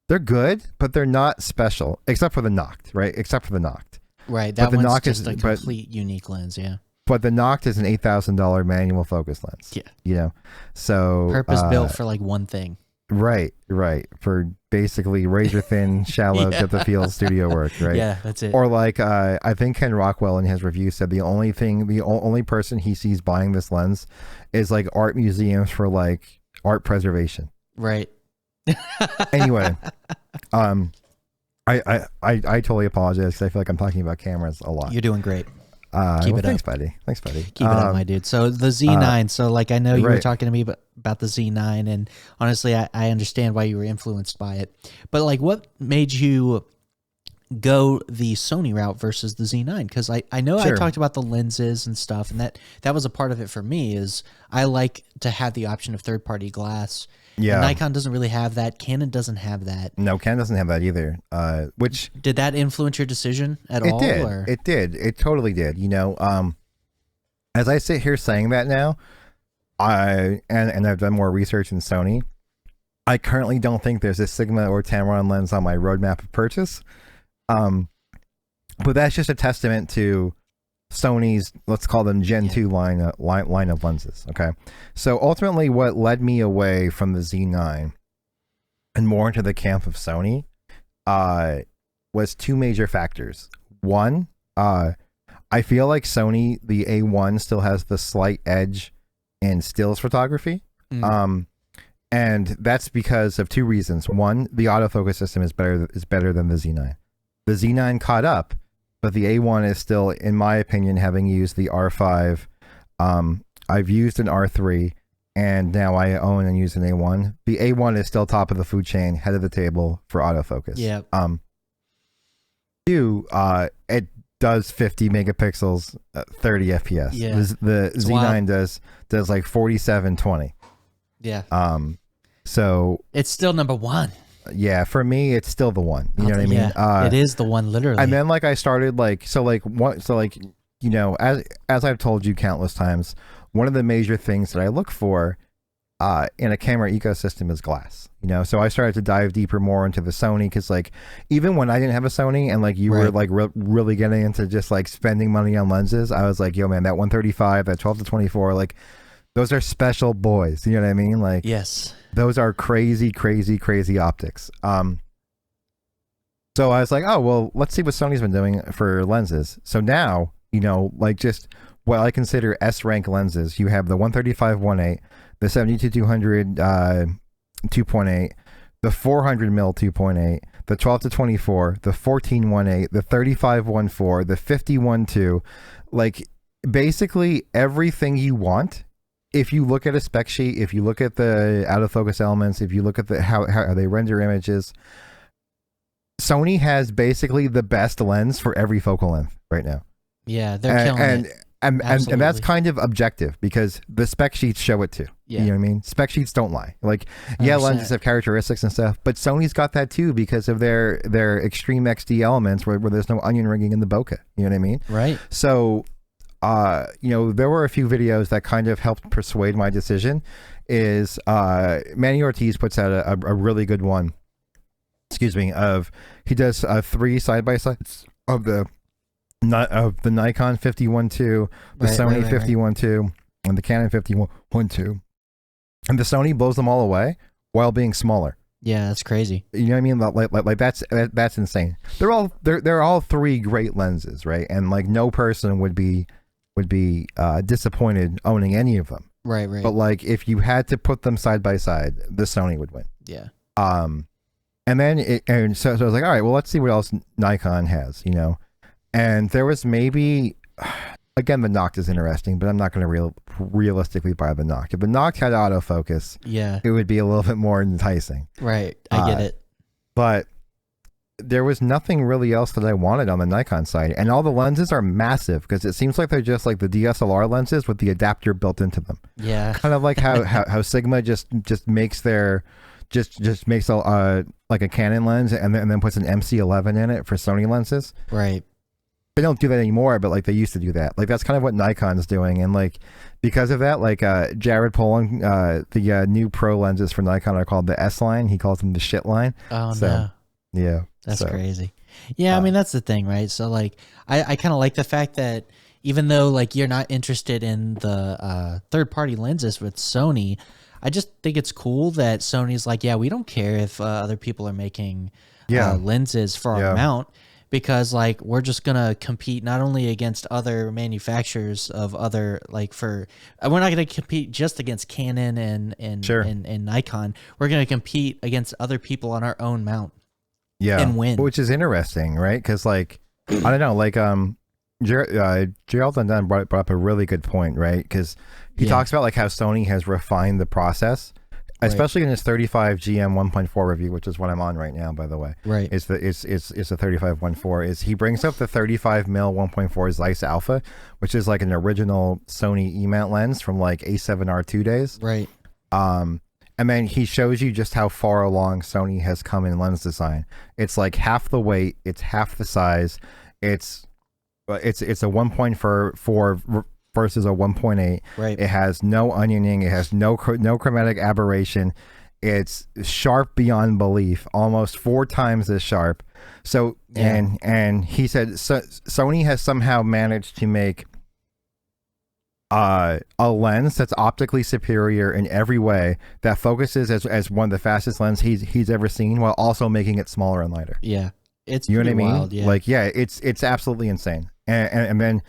they're good, but they're not special, except for the Noct, right? Except for the Noct. Right. That one's just a complete unique lens. Yeah. But the Noct is an $8,000 manual focus lens. Yeah. You know, so purpose built for like one thing. Right. For basically razor thin, shallow depth of field studio work, right? Yeah, that's it. Or like I think Ken Rockwell in his review said the only person he sees buying this lens is like art museums for like art preservation. Right. Anyway, I totally apologize because I feel like I'm talking about cameras a lot. You're doing great. Keep it up. Thanks, buddy. Keep it up, my dude. So the Z9. So like I know you were talking to me about the Z9, and honestly, I understand why you were influenced by it. But like, what made you go the Sony route versus the Z9, because I know I talked about the lenses and stuff, and that was a part of it for me. Is I like to have the option of third-party glass. Yeah, and Nikon doesn't really have that. Canon doesn't have that. No, Canon doesn't have that either. Which did that influence your decision at all? Did. Or? It did. It totally did. You know, as I sit here saying that now, and I've done more research in Sony. I currently don't think there's a Sigma or Tamron lens on my roadmap of purchase. But that's just a testament to Sony's, let's call them Gen 2 line of lenses. Okay. So ultimately what led me away from the Z9 and more into the camp of Sony, was two major factors. One, I feel like Sony, the A1 still has the slight edge in stills photography. And that's because of two reasons. One, the autofocus system is better than the Z9. The Z9 caught up, but the A1 is still, in my opinion, having used the R5. I've used an R3, and now I own and use an A1. The A1 is still top of the food chain, head of the table for autofocus. Yeah. Two, it does 50 megapixels, 30 FPS. Yeah. The Z9 wild. does like 47, 20. Yeah. So it's still number one. Yeah, for me, it's still the one. You know what I mean? It is the one, literally. And then, like, I started you know, as I've told you countless times, one of the major things that I look for in a camera ecosystem is glass. You know, so I started to dive deeper more into the Sony, because like even when I didn't have a Sony and like you were like really getting into just like spending money on lenses, I was like, yo, man, that 135, that 12 to 24, like. Those are special boys. You know what I mean? Like, yes, those are crazy, crazy, crazy optics. So I was like, oh, well, let's see what Sony's been doing for lenses. So now, you know, like just what I consider S rank lenses, you have the 135 1.8, the 72-200 2.8, the 400 mil 2.8, the 12 to 24, the 14 1.8, the 35 1.4, the 50 1.2, like basically everything you want. If you look at a spec sheet, if you look at the out of focus elements, if you look at the how they render images, Sony has basically the best lens for every focal length right now. Yeah, they're killing it. And that's kind of objective, because the spec sheets show it too. Yeah. You know what I mean? Spec sheets don't lie. Like, 100%. Yeah, lenses have characteristics and stuff, but Sony's got that too because of their extreme XD elements where there's no onion ringing in the bokeh. You know what I mean? Right. So you know, there were a few videos that kind of helped persuade my decision. Is Manny Ortiz puts out a really good one. Excuse me. He does 3 side by sides of the Nikon 51.2, the Sony 51.2, and the Canon 51.2, and the Sony blows them all away while being smaller. Yeah, that's crazy. You know what I mean? Like that's insane. They're all 3 great lenses, right? And like no person would be disappointed owning any of them. Right. But like if you had to put them side by side, the Sony would win. Yeah. And then so I was like, all right, well, let's see what else Nikon has, you know. And there was maybe, again, the Noct is interesting, but I'm not going to realistically buy the Noct. If the Noct had autofocus, it would be a little bit more enticing. Right, I get it. But there was nothing really else that I wanted on the Nikon side, and all the lenses are massive because it seems like they're just like the DSLR lenses with the adapter built into them. Yeah, kind of like how Sigma just makes their makes like a Canon lens and then puts an MC11 in it for Sony lenses. Right. They don't do that anymore, but like they used to do that. Like that's kind of what Nikon's doing, and like because of that, like Jared Poland, the new pro lenses for Nikon are called the S line. He calls them the shit line. Oh no. Yeah. That's crazy. Yeah, I mean that's the thing, right? So like I kind of like the fact that even though like you're not interested in the third party lenses with Sony, I just think it's cool that Sony's like, yeah, we don't care if other people are making lenses for our mount, because like we're just gonna compete not only against other manufacturers of other we're not gonna compete just against Canon and Nikon. We're gonna compete against other people on our own mount. Yeah, and win, which is interesting, right? Because like I don't know, like Gerald Dunn brought up a really good point, right? Because he talks about like how Sony has refined the process, especially in his 35 GM 1.4 review, which is what I'm on right now, by the way. Right. It's the 35-1.4. Is he brings up the 35 mil 1.4 Zeiss Alpha, which is like an original Sony E-mount lens from like A7R2 days. Right. And then he shows you just how far along Sony has come in lens design. It's like half the weight, it's half the size. It's a 1.4 versus a 1.8. Right. It has no onioning. It has no chromatic aberration. It's sharp beyond belief, almost 4 times as sharp. So and he said Sony has somehow managed to make a lens that's optically superior in every way, that focuses as one of the fastest lens he's ever seen, while also making it smaller and lighter. Yeah, it's, you know what I mean? Wild, yeah. Like, yeah, it's absolutely insane. And then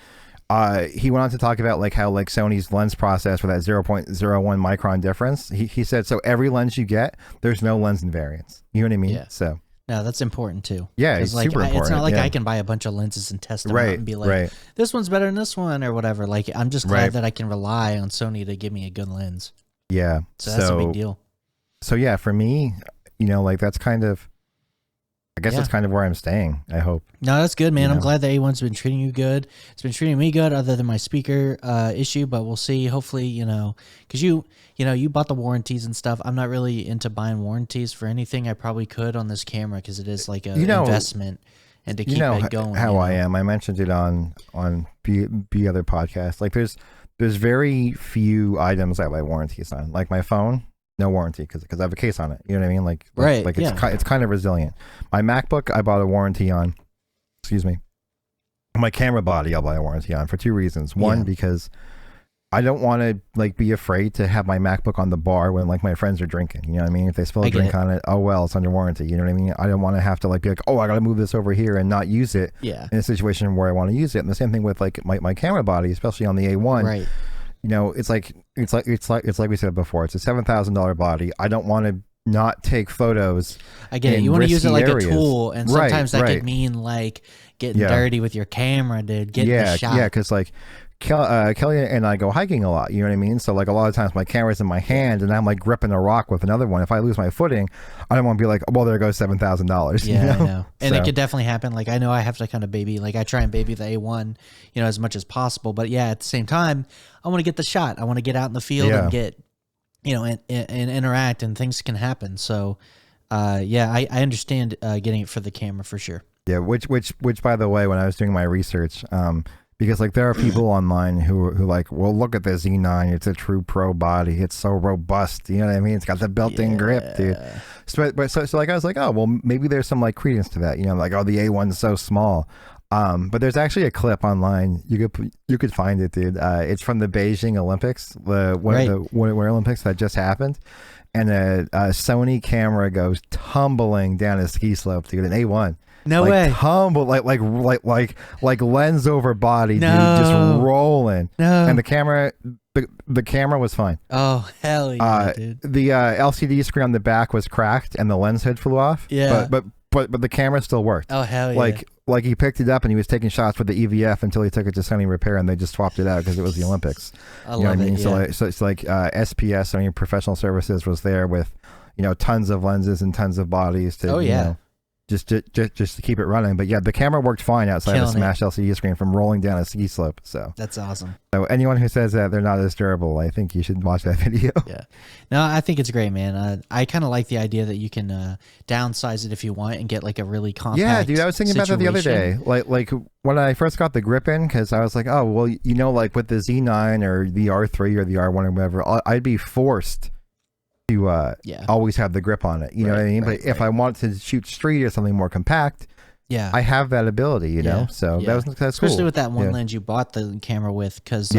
he went on to talk about like how like Sony's lens process for that 0.01 micron difference. He said, so every lens you get, there's no lens invariance. You know what I mean? Yeah. So no, that's important too. Yeah, it's like, super important. It's not like I can buy a bunch of lenses and test them out and be like, this one's better than this one or whatever. Like, I'm just glad that I can rely on Sony to give me a good lens. Yeah. So that's a big deal. So yeah, for me, you know, like that's kind of, I guess that's kind of where I'm staying, I hope. No, that's good, man. I'm glad the A1's been treating you good. It's been treating me good other than my speaker issue, but we'll see. Hopefully, you know, because you bought the warranties and stuff. I'm not really into buying warranties for anything. I probably could on this camera because it is like an investment and to keep it going. How I am. I mentioned it on the other podcast. Like there's very few items I buy warranties on. Like my phone, no warranty because I have a case on it. You know what I mean? Like it's kind of resilient. My MacBook, I bought a warranty on. Excuse me. My camera body, I'll buy a warranty on for 2 reasons. One, because I don't want to like be afraid to have my MacBook on the bar when like my friends are drinking. You know what I mean? If they spill a drink on it, oh well, it's under warranty. You know what I mean? I don't want to have to like be like, oh, I got to move this over here and not use it. Yeah. In a situation where I want to use it. And the same thing with like my camera body, especially on the A1. Right. You know, it's like we said before. It's a $7,000 body. I don't want to not take photos. I get it. You want to use it like a tool, and sometimes that could mean like getting dirty with your camera, dude. Getting the shot. Yeah, because like Kelly and I go hiking a lot. You know what I mean? So like a lot of times my camera's in my hand, and I'm like gripping a rock with another one. If I lose my footing, I don't want to be like, well, there goes $7,000. Yeah, you know? I know. And it could definitely happen. Like I know I have to kind of I try and baby the A1, you know, as much as possible. But yeah, at the same time, I want to get the shot. I want to get out in the field and get, you know, and interact, and things can happen. So, I understand getting it for the camera for sure. Yeah, which by the way, when I was doing my research, because like there are people online who like, well, look at the Z9, it's a true pro body, it's so robust. You know what I mean? It's got the built-in grip, dude. So like I was like, oh well, maybe there's some like credence to that. You know, like, oh, the A1's so small. But there's actually a clip online. You could find it, dude. It's from the Beijing Olympics, the Winter Olympics that just happened, and a Sony camera goes tumbling down a ski slope, dude. An A1. No like, way. Tumble like lens over body, dude, just rolling. No. And the camera was fine. Oh hell yeah, dude. The LCD screen on the back was cracked and the lens hood flew off. Yeah. But the camera still worked. Oh hell yeah. Like he picked it up and he was taking shots with the EVF until he took it to Sony Repair and they just swapped it out because it was the Olympics. I love it. Yeah. So it's like SPS, Sony Professional Services, was there with, you know, tons of lenses and tons of bodies to you know, just to keep it running. But yeah, the camera worked fine outside of a smashed LCD screen from rolling down a ski slope. So that's awesome. So anyone who says that they're not as durable, I think you should watch that video. Yeah, no, I think it's great, man. I kind of like the idea that you can downsize it if you want and get like a really compact. Yeah, dude, I was thinking about that the other day. Like when I first got the grip in, because I was like, oh well, you know, like with the Z9 or the R3 or the R1 or whatever, I'd be forced to always have the grip on it, you know what I mean? But if I want to shoot street or something more compact, I have that ability, you know. So that's especially cool. with that one lens you bought the camera with, because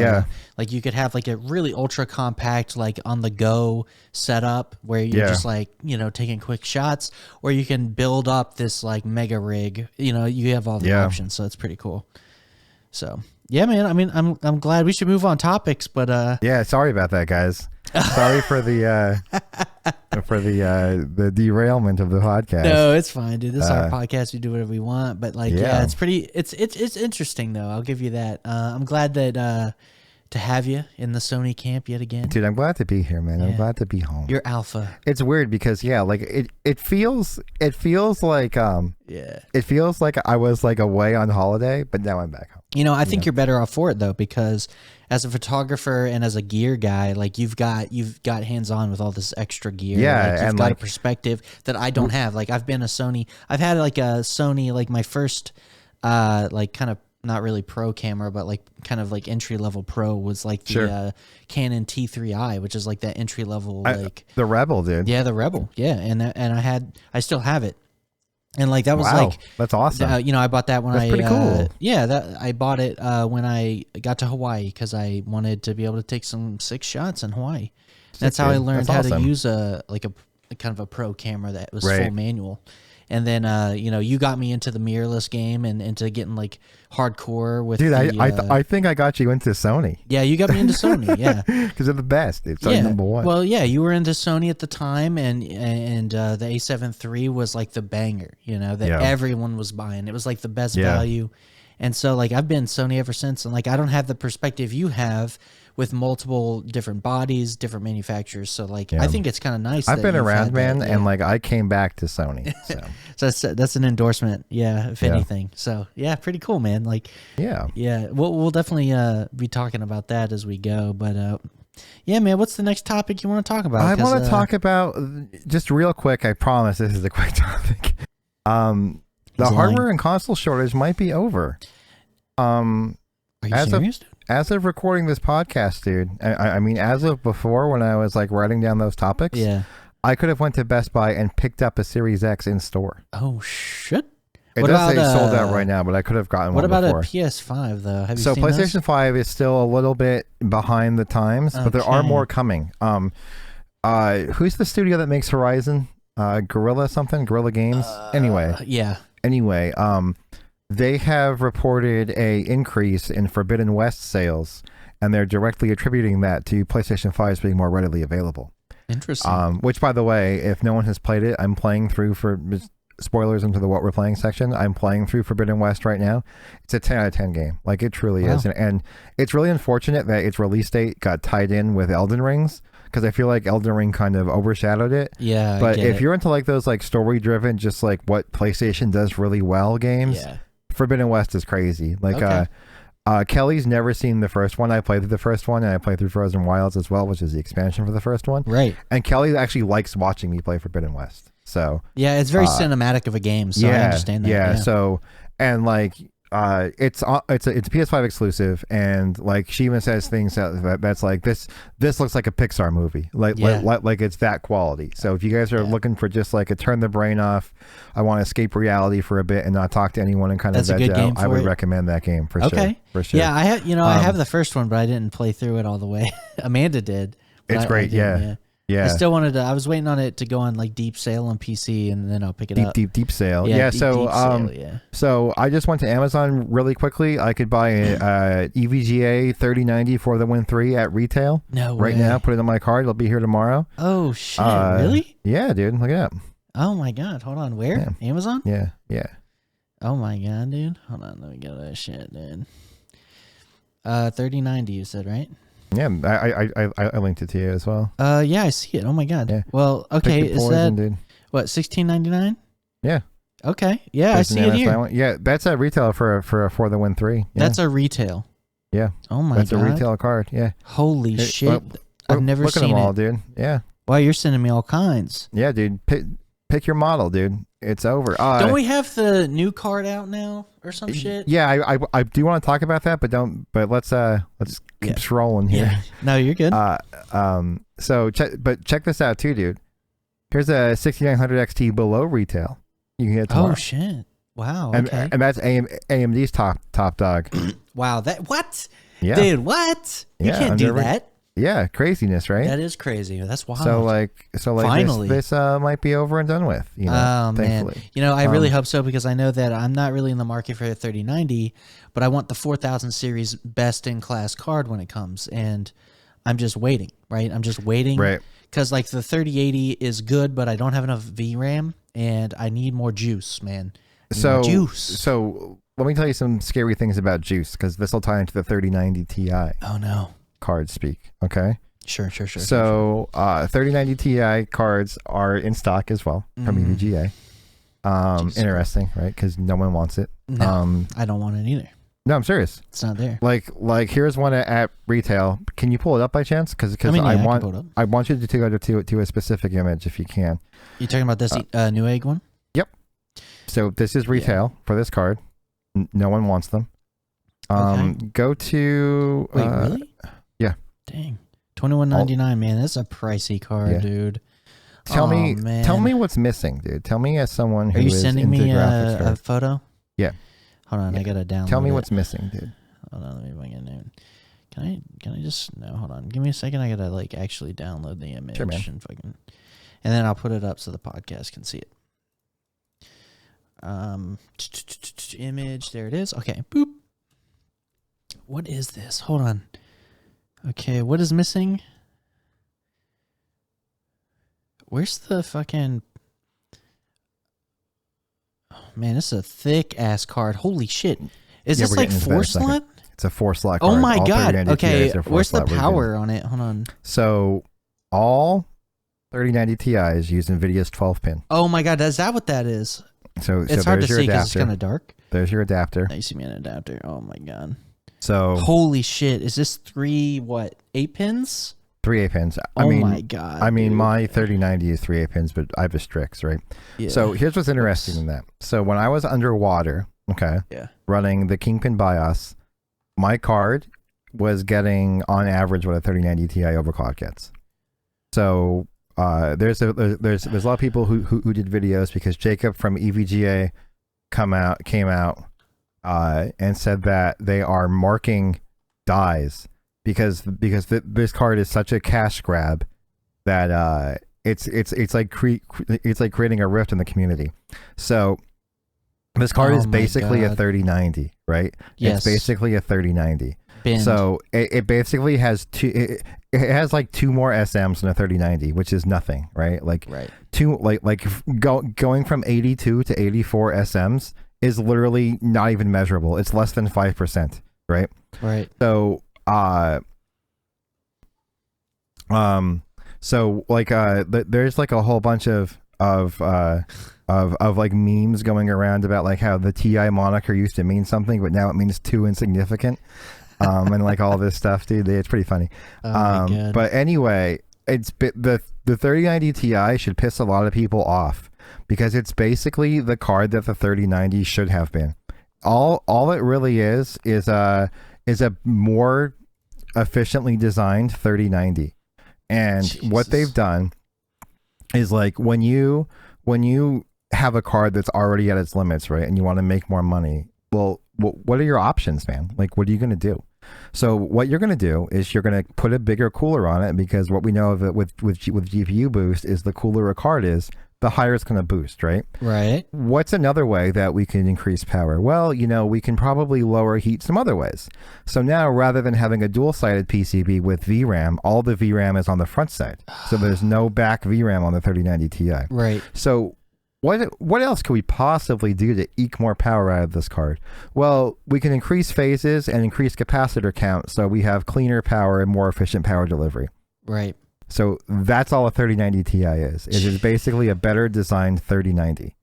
like you could have like a really ultra compact, like on the go setup where you're just like, you know, taking quick shots, or you can build up this like mega rig. You know, you have all the options, so it's pretty cool. So yeah, man. I mean, I'm glad. We should move on topics, but yeah, sorry about that, guys. Sorry for the the derailment of the podcast. No, it's fine, dude. This is our podcast. We do whatever we want. But like, it's pretty. It's interesting though. I'll give you that. I'm glad that to have you in the Sony camp yet again. Dude, I'm glad to be here, man. I'm glad to be home. You're alpha. It's weird because like it feels like it feels like I was like away on holiday, but now I'm back home. You know, I think you're better off for it though, because as a photographer and as a gear guy, like you've got hands on with all this extra gear. Yeah, like, you've got a perspective that I don't have. Like I've been a Sony. I've had like a Sony, like my first like kind of not really pro camera, but like kind of like entry level pro was like the Canon T3i, which is like that entry level like the Rebel, dude. Yeah, the Rebel. Yeah, and I still have it. And like that was like that's awesome. You know, I bought that when that's pretty cool. Yeah, I bought it when I got to Hawaii because I wanted to be able to take some sick shots in Hawaii. That's how I learned how to use a kind of a pro camera that was full manual. And then, you know, you got me into the mirrorless game and into getting like hardcore with. Dude, I think I got you into Sony. Yeah, you got me into Sony. Yeah, because they're the best. It's like number one. Well, yeah, you were into Sony at the time, and the A7 III was like the banger. You know that everyone was buying. It was like the best value, and so like I've been Sony ever since. And like I don't have the perspective you have with multiple different bodies, different manufacturers. So like, I think it's kind of nice. I've been around, man, and like I came back to Sony. So that's an endorsement. Yeah. If anything. So yeah, pretty cool, man. Like, yeah. We'll definitely be talking about that as we go, but yeah, man, what's the next topic you want to talk about? I want to talk about just real quick. I promise this is a quick topic. The hardware and console shortage might be over. Are you serious, dude? As of recording this podcast, dude, I mean, as of before, when I was like writing down those topics, I could have went to Best Buy and picked up a Series X in store. Oh shit! It does say sold out right now, but I could have gotten one before. What about a PS5 though? Have you seen PlayStation those? 5 is still a little bit behind the times, but there are more coming. Who's the studio that makes Horizon? Guerrilla Games. Anyway, they have reported a increase in Forbidden West sales, and they're directly attributing that to PlayStation 5s being more readily available. Interesting. Which, by the way, if no one has played it, I'm playing through for spoilers into the what we're playing section. I'm playing through Forbidden West right now. It's a 10 out of 10 game. Like it truly is. And it's really unfortunate that its release date got tied in with Elden Ring's, because I feel like Elden Ring kind of overshadowed it. Yeah. But if you're into like those like story driven, just like what PlayStation does really well games, Forbidden West is crazy. Like Kelly's never seen the first one. I played through the first one, and I played through Frozen Wilds as well, which is the expansion for the first one. Right. And Kelly actually likes watching me play Forbidden West. So yeah, it's very cinematic of a game. So I understand that. Yeah. So and like it's a PS5 exclusive, and like she even says things that's like this looks like a Pixar movie, like it's that quality. So if you guys are looking for just like a turn the brain off, I want to escape reality for a bit and not talk to anyone and kind of veg out, I would recommend that game for sure. For sure. Yeah, I have I have the first one, but I didn't play through it all the way. Amanda did. It's great. Yeah. I still wanted to. I was waiting on it to go on like deep sale on PC, and then I'll pick it up. Deep sale. Deep sale, So I just went to Amazon really quickly. I could buy a EVGA 3090 for the Win 3 at retail. No way. Right now, put it on my card. It'll be here tomorrow. Oh shit! Really? Yeah, dude. Look it up. Oh my god! Hold on. Where? Yeah. Amazon? Yeah. Oh my god, dude. Hold on. Let me get that shit, dude. 3090. You said, right? Yeah, I linked it to you as well. Yeah, I see it. Oh my god. Yeah. Well, okay, is that what, $16.99? Yeah. Okay. Yeah, I see it here. Yeah, that's a retail for the Win 3. Yeah. That's a retail. Yeah. Oh my god. That's a retail card. Yeah. Holy shit! I've never seen it. Look at them all, dude. Yeah. Wow, you're sending me all kinds. Yeah, dude. Pick your model, dude. It's over. Don't we have the new card out now or some shit? Yeah, I do want to talk about that, but let's keep scrolling here. Yeah. No, you're good. So check this out too, dude. Here's a 6900 XT below retail. You can get tomorrow. Oh shit! Wow. Okay. And that's AMD's top dog. Wow. That what? Yeah. Dude, what? You can't do that. Yeah, craziness, right? That is crazy. That's wild. So like finally, this might be over and done with. You know, thankfully. Man. You know, I really hope so, because I know that I'm not really in the market for the 3090, but I want the 4000 series best in class card when it comes, and I'm just waiting. Right, I'm just waiting. Right. Because like the 3080 is good, but I don't have enough VRAM, and I need more juice, man. So let me tell you some scary things about juice, because this will tie into the 3090 Ti. Oh no. card speak. Okay. Sure. So 3090 Ti cards are in stock as well from EVGA. Interesting, right? Because no one wants it. No, I don't want it either. No, I'm serious. It's not there. Like here's one at retail. Can you pull it up by chance? Because I want you to go to a specific image if you can. You talking about this new egg one? Yep. So this is retail for this card. No one wants them. Go to. Wait, really? Yeah. Dang. $21.99, man. That's a pricey card, dude. Tell me what's missing, dude. Tell me as someone who is into graphics. Are you sending me a photo? Yeah. Hold on, I gotta download. Tell me what's missing, dude. Hold on, let me bring it in. Can I just no? Hold on, give me a second. I gotta like actually download the image and then I'll put it up so the podcast can see it. Image, there it is. Okay, boop. What is this? Hold on. Okay, what is missing? Where's the fucking... Oh, man, this is a thick-ass card. Holy shit. Is this like 4-slot? It's a 4-slot card. Oh my god. Okay, where's the power on it? Hold on. So, all 3090 Ti's use NVIDIA's 12-pin. Oh my god, is that what that is? So it's hard to see because it's kind of dark. There's your adapter. Now you see me an adapter. Oh my god. So holy shit, is this 8 pins? 3 8-pins. My god. I mean, my 3090 is 3 8-pins, but I have a Strix, right? Yeah. So here's what's interesting in that. So when I was underwater, running the Kingpin BIOS, my card was getting on average what a 3090 Ti overclock gets. So there's a lot of people who did videos because Jacob from EVGA came out and said that they are marking dies because this card is such a cash grab that it's like creating a rift in the community. So this card is basically a 3090, right? Yes. It's basically a 3090. Binned. So it basically has it has like 2 more SMs than a 3090, which is nothing, right? Like going from 82 to 84 SMs is literally not even measurable. It's less than 5%, right? Right. So there's like a whole bunch of like memes going around about like how the TI moniker used to mean something, but now it means too insignificant. And like all this stuff, dude. It's pretty funny. But anyway, the 3090 Ti should piss a lot of people off because it's basically the card that the 3090 should have been. All it really is a more efficiently designed 3090. And Jesus. What they've done is like when you have a card that's already at its limits, right, and you want to make more money, well, what are your options, man? Like, what are you going to do? So what you're going to do is you're going to put a bigger cooler on it, because what we know of it with GPU boost is the cooler a card is, the higher it's going to boost, right? Right. What's another way that we can increase power? Well, we can probably lower heat some other ways. So now, rather than having a dual-sided PCB with VRAM, all the VRAM is on the front side. So there's no back VRAM on the 3090 Ti. Right. So what else could we possibly do to eke more power out of this card? Well, we can increase phases and increase capacitor count so we have cleaner power and more efficient power delivery. Right. So that's all a 3090 Ti is. It is basically a better designed 3090.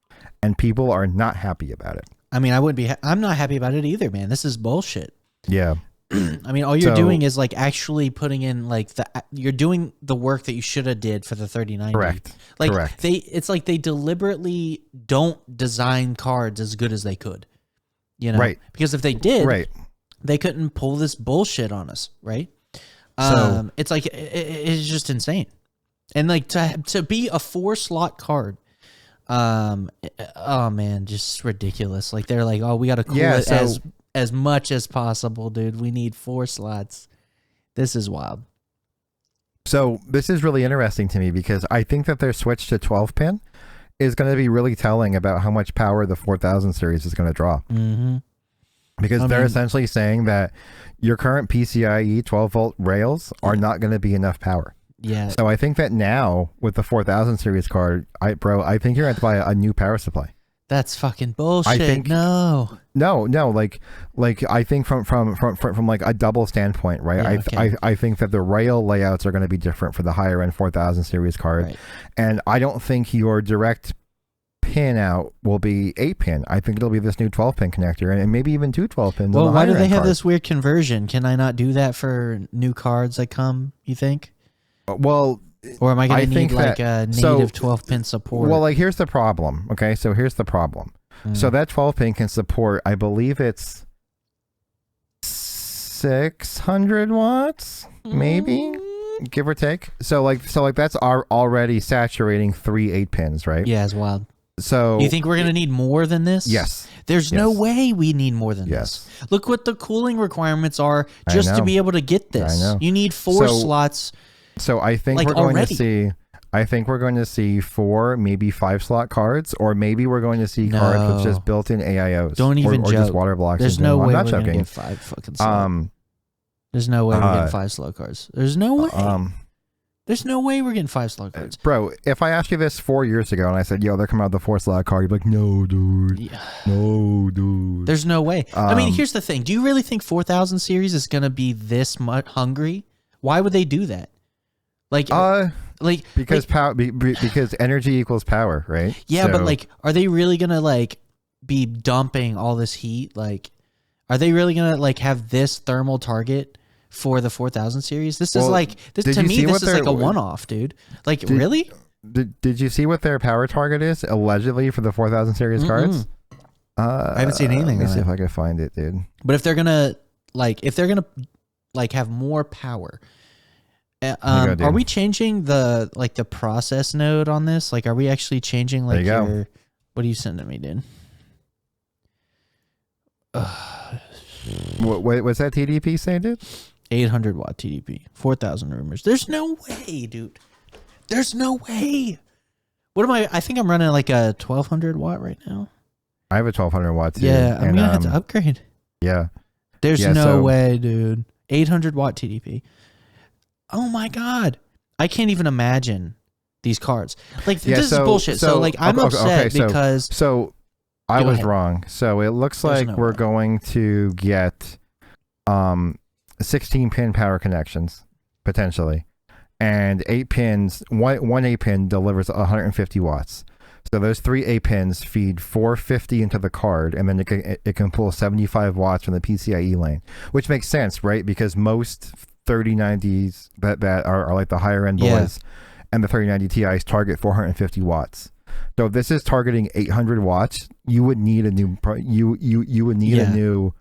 And people are not happy about it. I mean, I'm not happy about it either, man. This is bullshit. Yeah. I mean, all you're doing is like actually putting in like you're doing the work that you should have did for the 3090. Correct. Like Correct. It's like they deliberately don't design cards as good as they could, Right. Because if they did, right, they couldn't pull this bullshit on us, right? So, it's like it's just insane, and like to be a 4-slot card, oh man, just ridiculous. Like they're like, oh, we got to cool it as much as possible, dude. We need 4 slots. This is wild. So this is really interesting to me because I think that their switch to 12-pin is going to be really telling about how much power the 4000 series is going to draw. Mm-hmm. Because they're essentially saying that your current PCIe 12-volt rails are not going to be enough power. Yeah. So I think that now with the 4000 series card, I think you're going to have to buy a new power supply. That's fucking bullshit. I think no. Like I think from like a double standpoint, right? Yeah, I think that the rail layouts are going to be different for the higher end 4000 series card, right. And I don't think your direct pin out will be 8-pin. I think it'll be this new 12-pin connector, and maybe even two 12-pins. Well, why do they have this weird conversion? Can I not do that for new cards that come? You think? Well. Or am I going to need like a native 12-pin support? Well, like here's the problem. Okay, so here's the problem. So that 12-pin can support, I believe it's 600 watts, maybe, give or take. So like that's already saturating 3 8-pins, right? Yeah, it's wild. So you think we're going to need more than this? Yes. There's no way we need more than this. Look what the cooling requirements are just to be able to get this. I know. You need 4 slots. So I think we're going to see. I think we're going to see 4, maybe 5 slot cards, or maybe we're going to see cards with just built-in AIOs. Don't even joke. Just water blocks. There's no way we're going to get 5 fucking slots. There's no way we're getting 5 slow cards. There's no way. There's no way we're getting 5 slot cards. Bro, if I asked you this 4 years ago and I said, yo, they're coming out with the 4 slot card, you'd be like, no, dude. Yeah. No, dude. There's no way. I mean, here's the thing. Do you really think 4000 series is going to be this much hungry? Why would they do that? Because power, because energy equals power, right? Yeah, so, but like, are they really gonna like be dumping all this heat? Like, are they really gonna like have this thermal target for the 4000 series? This is like this to me. This is like a one-off, dude. Like, really? Did you see what their power target is allegedly for the 4000 series cards? I haven't seen anything. Let me see if I can find it, dude. But if they're gonna have more power. Are we changing the process node on this? Like, are we actually changing like your? What are you sending me, dude? What's that TDP say, dude? 800 watt TDP, 4000 rumors. There's no way, dude. There's no way. What am I? I think I'm running like a 1200 watt right now. I have a 1200 watt too. Yeah, I'm gonna have to upgrade. Yeah. There's no way, dude. 800 watt TDP. Oh my god, I can't even imagine these cards. Like, this is bullshit. So like, I'm upset because I was wrong. So it looks like we're going to get 16-pin power connections potentially, and 8 pins. One 8-pin delivers 150 watts. So those 3 8-pins feed 450 into the card, and then it can pull 75 watts from the PCIe lane, which makes sense, right? Because most 3090s that are like the higher end boys, and the 3090 Ti's target 450 watts. So if this is targeting 800 watts, you would need a new you would need a new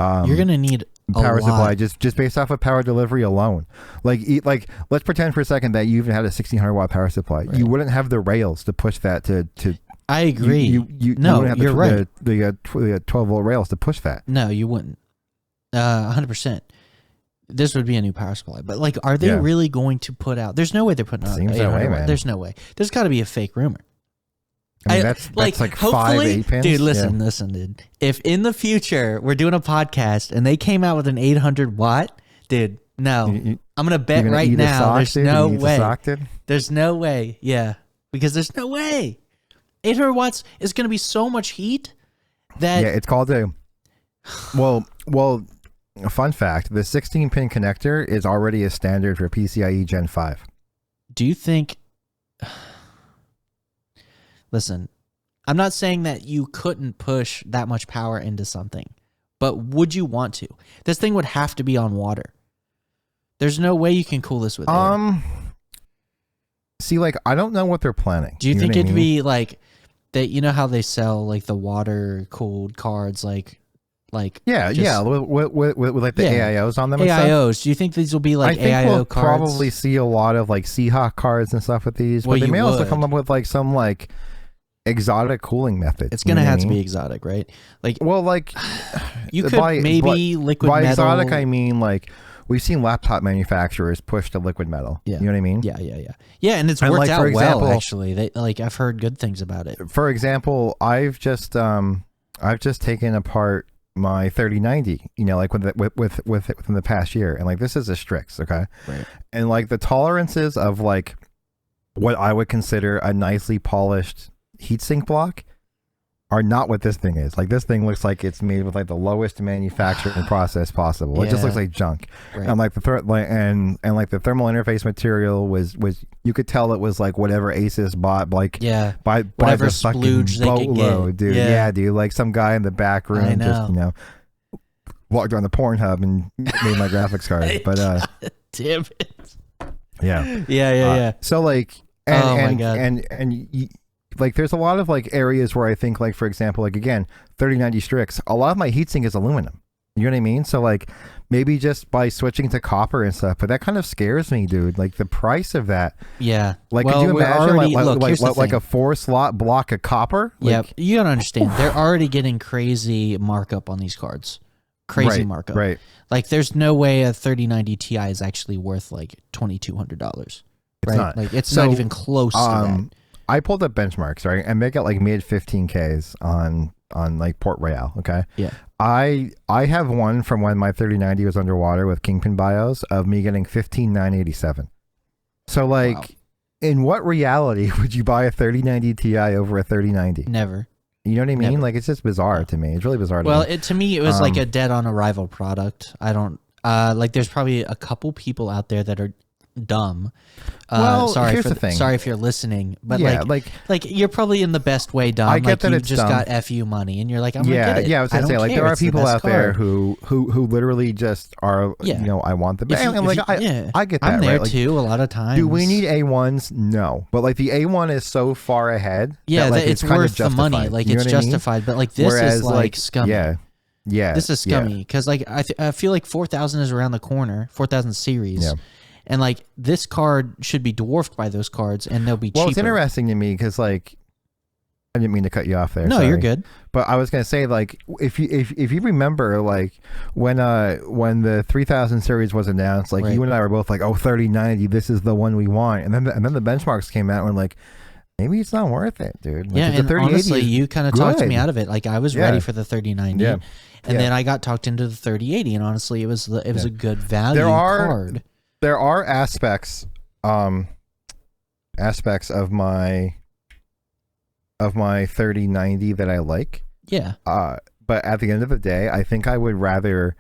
you're gonna need power supply just based off of power delivery alone. Like let's pretend for a second that you even had a 1600 watt power supply. Right. You wouldn't have the rails to push that to I agree. You wouldn't have you're right. The 12 volt rails to push that. No, you wouldn't. 100%. This would be a new power supply, but like, are they really going to put out? There's no way they're putting out. Seems that way, man. There's no way. There's got to be a fake rumor. I mean, that's like 5 8-pins. Dude, listen, dude. If in the future we're doing a podcast and they came out with an 800 watt, dude, no, I'm gonna bet right now. There's no way. There's no way. Yeah, because there's no way. 800 watts is gonna be so much heat that it's called a well. A fun fact, the 16-pin connector is already a standard for PCIe Gen 5. Do you think... Listen, I'm not saying that you couldn't push that much power into something, but would you want to? This thing would have to be on water. There's no way you can cool this with air. See, like, I don't know what they're planning. Do you think it'd be like... that? You know how they sell like the water-cooled cards, like with like the AIOs on them. AIOs. And stuff. Do you think these will be like I think AIO we'll cards? Probably see a lot of like Seahawk cards and stuff with these. But they may also come up with like some like exotic cooling method. It's gonna have to be exotic, right? Like, well, like you could maybe liquid metal. By exotic, I mean like we've seen laptop manufacturers push to liquid metal. Yeah. You know what I mean? Yeah, and it's worked out well actually. They like I've heard good things about it. For example, I've just taken apart my 3090, you know, like within the past year, and like this is a Strix, okay, right? And like the tolerances of like what I would consider a nicely polished heatsink block are not what this thing is. Like this thing looks like it's made with like the lowest manufacturing process possible. It just looks like junk. Right. And like the the thermal interface material was you could tell it was like whatever Asus bought by whatever the fucking boatload, dude. Yeah, dude. Like some guy in the back room just walked on the Pornhub and made my graphics card. But damn it. Yeah. Yeah. So like and like there's a lot of like areas where I think like, for example, like again, 3090 Strix, a lot of my heatsink is aluminum. You know what I mean? So like maybe just by switching to copper and stuff, but that kind of scares me, dude. Like the price of that. Yeah. Like could you imagine like a 4-slot block of copper? Yeah. You gotta understand, they're already getting crazy markup on these cards. Crazy markup. Right. Like there's no way a 3090 Ti is actually worth like $2,200. It's not. Like it's not even close to that. I pulled up benchmarks, right, and make it like mid 15Ks on like Port Royale. Okay. Yeah. I have one from when my 3090 was underwater with Kingpin BIOS of me getting 15,987. So like, in what reality would you buy a 3090 Ti over a 3090? Never. You know what I mean? Never. Like it's just bizarre to me. It's really bizarre. To me, it was like a dead on arrival product. I don't like. There's probably a couple people out there that are dumb. Here's the thing. Sorry if you're listening, but like you're probably in the best way dumb. I get like that you it's just dumb. got FU money, and you're like, I'm gonna get it. Yeah, I was gonna say like there are people out there who literally just are. You know, I want them. I get that. I'm there right? Like, too. A lot of times. Do we need A1s? No, but like the A1 is so far ahead. Yeah, that, like, it's worth the money. Like it's justified. But like this is like scummy. Yeah, this is scummy because like I feel like 4000 is around the corner. 4000 series. Yeah. And like this card should be dwarfed by those cards, and they'll be cheaper. Well, it's interesting to me because like I didn't mean to cut you off there. No, sorry. You're good. But I was gonna say like if you remember like when the 3000 series was announced, like you and I were both like, oh, 3090, this is the one we want, and then the benchmarks came out and we're like, maybe it's not worth it, dude. Like, yeah, and honestly, you kind of talked me out of it. Like I was ready for the 3090, and then I got talked into the 3080, and honestly, it was a good value card. There are aspects of my 3090 that I like. Yeah. But at the end of the day, I think I would rather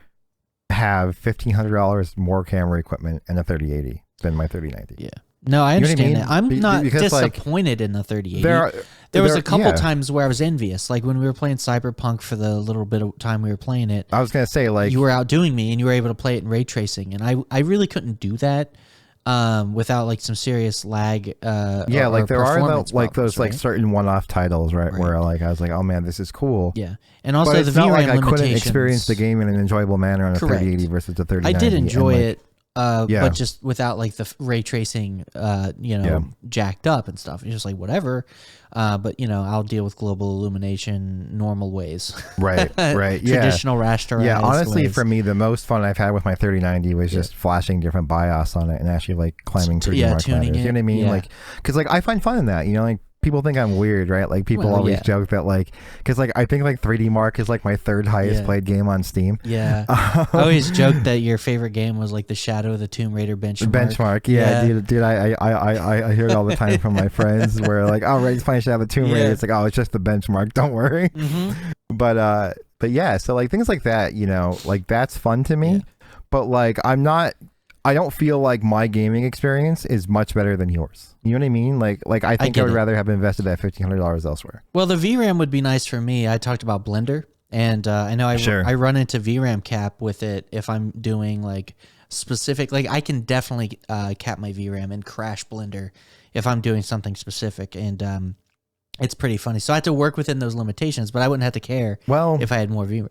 have $1,500 more camera equipment and a 3080 than my 3090. Yeah. No, I understand that. I'm not disappointed in the 3080. There was a couple times where I was envious, like when we were playing Cyberpunk for the little bit of time we were playing it. I was going to say, like, you were outdoing me and you were able to play it in ray tracing, and I really couldn't do that without like some serious lag. Like there are those like certain one-off titles, right? Where like I was like, oh man, this is cool. Yeah, and also the VRAM limitations. I couldn't experience the game in an enjoyable manner on a 3080 versus the 3090. I did enjoy it. But just without like the ray tracing, jacked up and stuff. It's just like whatever. But I'll deal with global illumination normal ways. Right. Traditional rasterized. Yeah, honestly, ways. For me, the most fun I've had with my 3090 was just flashing different BIOS on it and actually like climbing through mark tuning ladders. You know what I mean? Like, because like I find fun in that. Like. People think I'm weird, right? Like people always joke that like, because like I think like 3D Mark is like my third highest played game on Steam. Yeah, I always joke that your favorite game was like the Shadow of the Tomb Raider benchmark. Dude, I hear it all the time from my friends where like, oh, Ray's playing Shadow of the Tomb Raider. It's like, oh, it's just the benchmark. Don't worry. Mm-hmm. But yeah, so like things like that, like that's fun to me. Yeah. But like I don't feel like my gaming experience is much better than yours. You know what I mean? Like I think I would rather have invested that $1,500 elsewhere. Well, the VRAM would be nice for me. I talked about Blender, and I know I run into VRAM cap with it if I'm doing like specific. Like I can definitely cap my VRAM and crash Blender if I'm doing something specific, and it's pretty funny. So I have to work within those limitations, but I wouldn't have to care if I had more VRAM.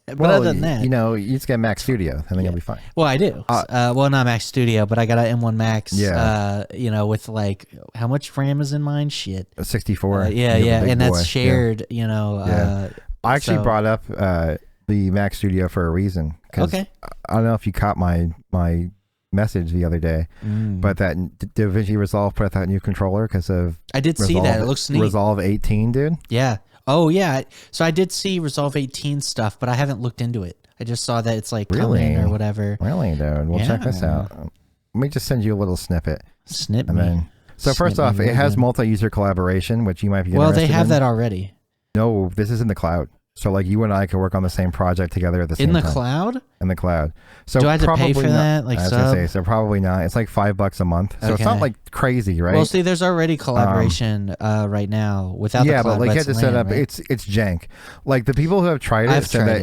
But other than that, you just get Mac Studio, and then you'll be fine. Well, I do. Well, not Mac Studio, but I got an M1 Max. Yeah. With like how much RAM is in mine? Shit. 64. And that's shared. I actually brought up the Mac Studio for a reason. Okay. I don't know if you caught my message the other day, but that DaVinci Resolve put out that new controller because of. I did see that. It looks neat. Resolve 18, dude. Yeah. Oh, yeah. So I did see Resolve 18 stuff, but I haven't looked into it. I just saw that it's like coming or whatever. Really, dude? Well, check this out. Let me just send you a little snippet. So first off, it has multi-user collaboration, which you might be interested in. Well, they have that already. No, this is in the cloud. So like you and I can work on the same project together at the same time. In the cloud? In the cloud. So do I have to pay for that? Like, I was gonna say, so probably not. It's like $5 a month. So it's not like crazy, right? Well, see, there's already collaboration right now without the cloud. Yeah, but like you had to set up. Right? It's jank. Like the people who have tried it said that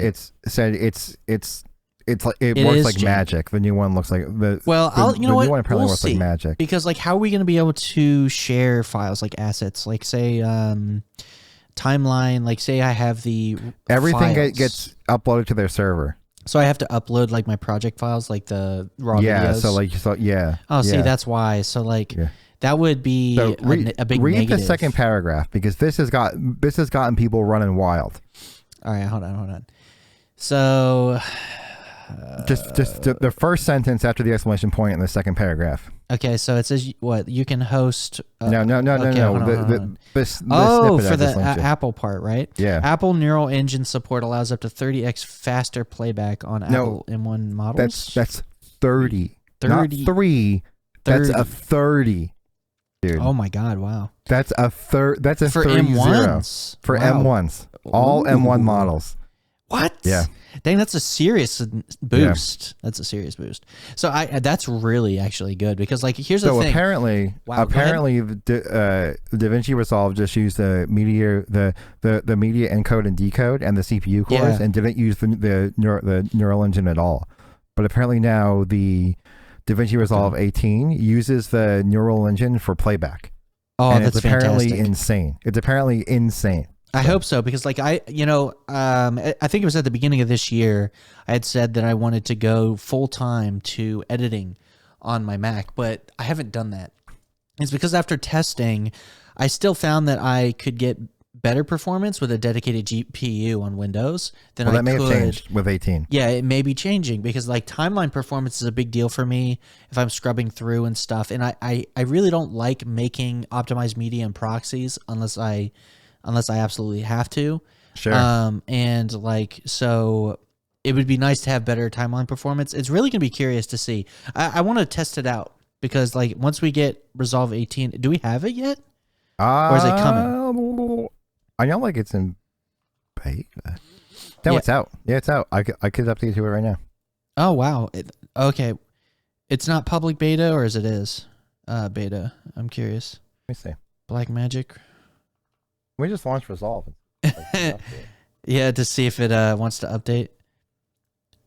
it works like magic. The new one looks like the new one apparently works like magic. Because like, how are we going to be able to share files like assets? Like say timeline. Like say I have everything files. gets uploaded to their server. So I have to upload like my project files, like the raw videos. Yeah. Oh, see, that's why. So like that would be a big read negative. The second paragraph because this has gotten people running wild. All right, hold on. So just the first sentence after the exclamation point in the second paragraph. Okay, so it says what you can host. No. This for the Apple part, right? Yeah. Apple Neural Engine support allows up to 30x faster playback on Apple M1 models. That's 30. Not 3. That's a 30. Dude. Oh my God! Wow. That's a That's a for 30 M1s. For M1s, all M1 models. What? Yeah. Dang, that's a serious boost. Yeah. That's a serious boost. So that's really actually good because like here's the thing. So apparently DaVinci Resolve just used the media encode and decode and the CPU cores and didn't use the neural engine at all. But apparently now the DaVinci Resolve 18 uses the neural engine for playback. Oh, and that's it's apparently fantastic. insane. It's apparently insane. I hope so because like I think it was at the beginning of this year I had said that I wanted to go full time to editing on my Mac, but I haven't done that. It's because after testing, I still found that I could get better performance with a dedicated GPU on Windows than I could. That may have changed with 18. Yeah, it may be changing because like timeline performance is a big deal for me if I'm scrubbing through and stuff. And I really don't like making optimized media and proxies unless I absolutely have to. Sure. And like, so it would be nice to have better timeline performance. It's really going to be curious to see. I want to test it out because like once we get Resolve 18, do we have it yet? Or is it coming? I know like it's in beta. No, it's out. Yeah, it's out. I could update to it right now. Oh, wow. Okay. It's not public beta or is beta? I'm curious. Let me see. Black Magic. We just launched Resolve. Yeah, to see if it wants to update.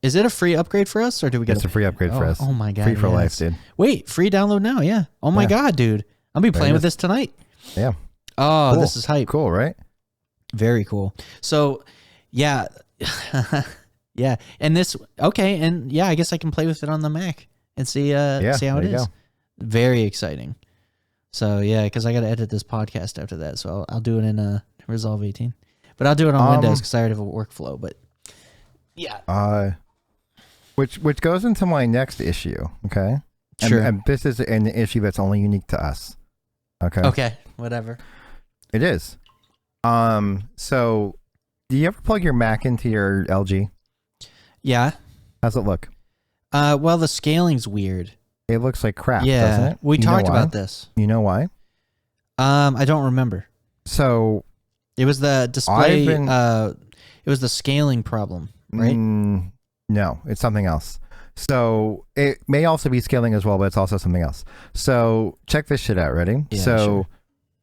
Is it a free upgrade for us, or do we get? It's a free upgrade for us. Oh my God! Free for life, dude. Wait, free download now? Yeah. Oh my God, dude! I'll be playing with this tonight. Yeah. Oh, cool. This is hype. Cool, right? Very cool. So, yeah, yeah, and this and yeah, I guess I can play with it on the Mac and see how it is. Very exciting. So yeah, because I got to edit this podcast after that, so I'll do it in Resolve 18, but I'll do it on Windows because I already have a workflow. But yeah, which goes into my next issue. Okay, sure. And this is an issue that's only unique to us. Okay, whatever. It is. So, do you ever plug your Mac into your LG? Yeah. How's it look? Well, the scaling's weird. It looks like crap, doesn't it? We talked about this. You know why? I don't remember. So it was the display. It was the scaling problem, right? No, it's something else. So it may also be scaling as well, but it's also something else. So check this shit out. Ready? Yeah, so sure.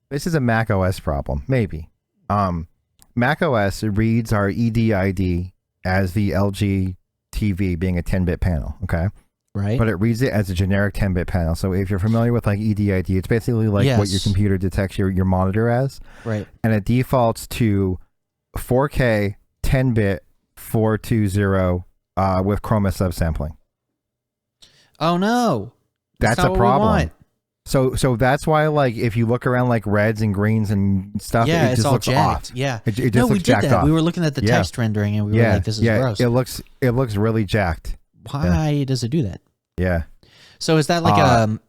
This is a Mac OS problem, maybe. Mac OS reads our EDID as the LG TV being a 10-bit panel. Okay. Right. But it reads it as a generic 10-bit panel. So if you're familiar with like EDID, it's basically like what your computer detects your monitor as. Right. And it defaults to 4K 10-bit 420 with chroma subsampling. Oh no. That's a problem. So that's why like if you look around like reds and greens and stuff, it just looks off. Yeah. It just looks jacked off. We were looking at the text rendering and we were like, this is gross. It looks really jacked. Why does it do that? Yeah. So is that like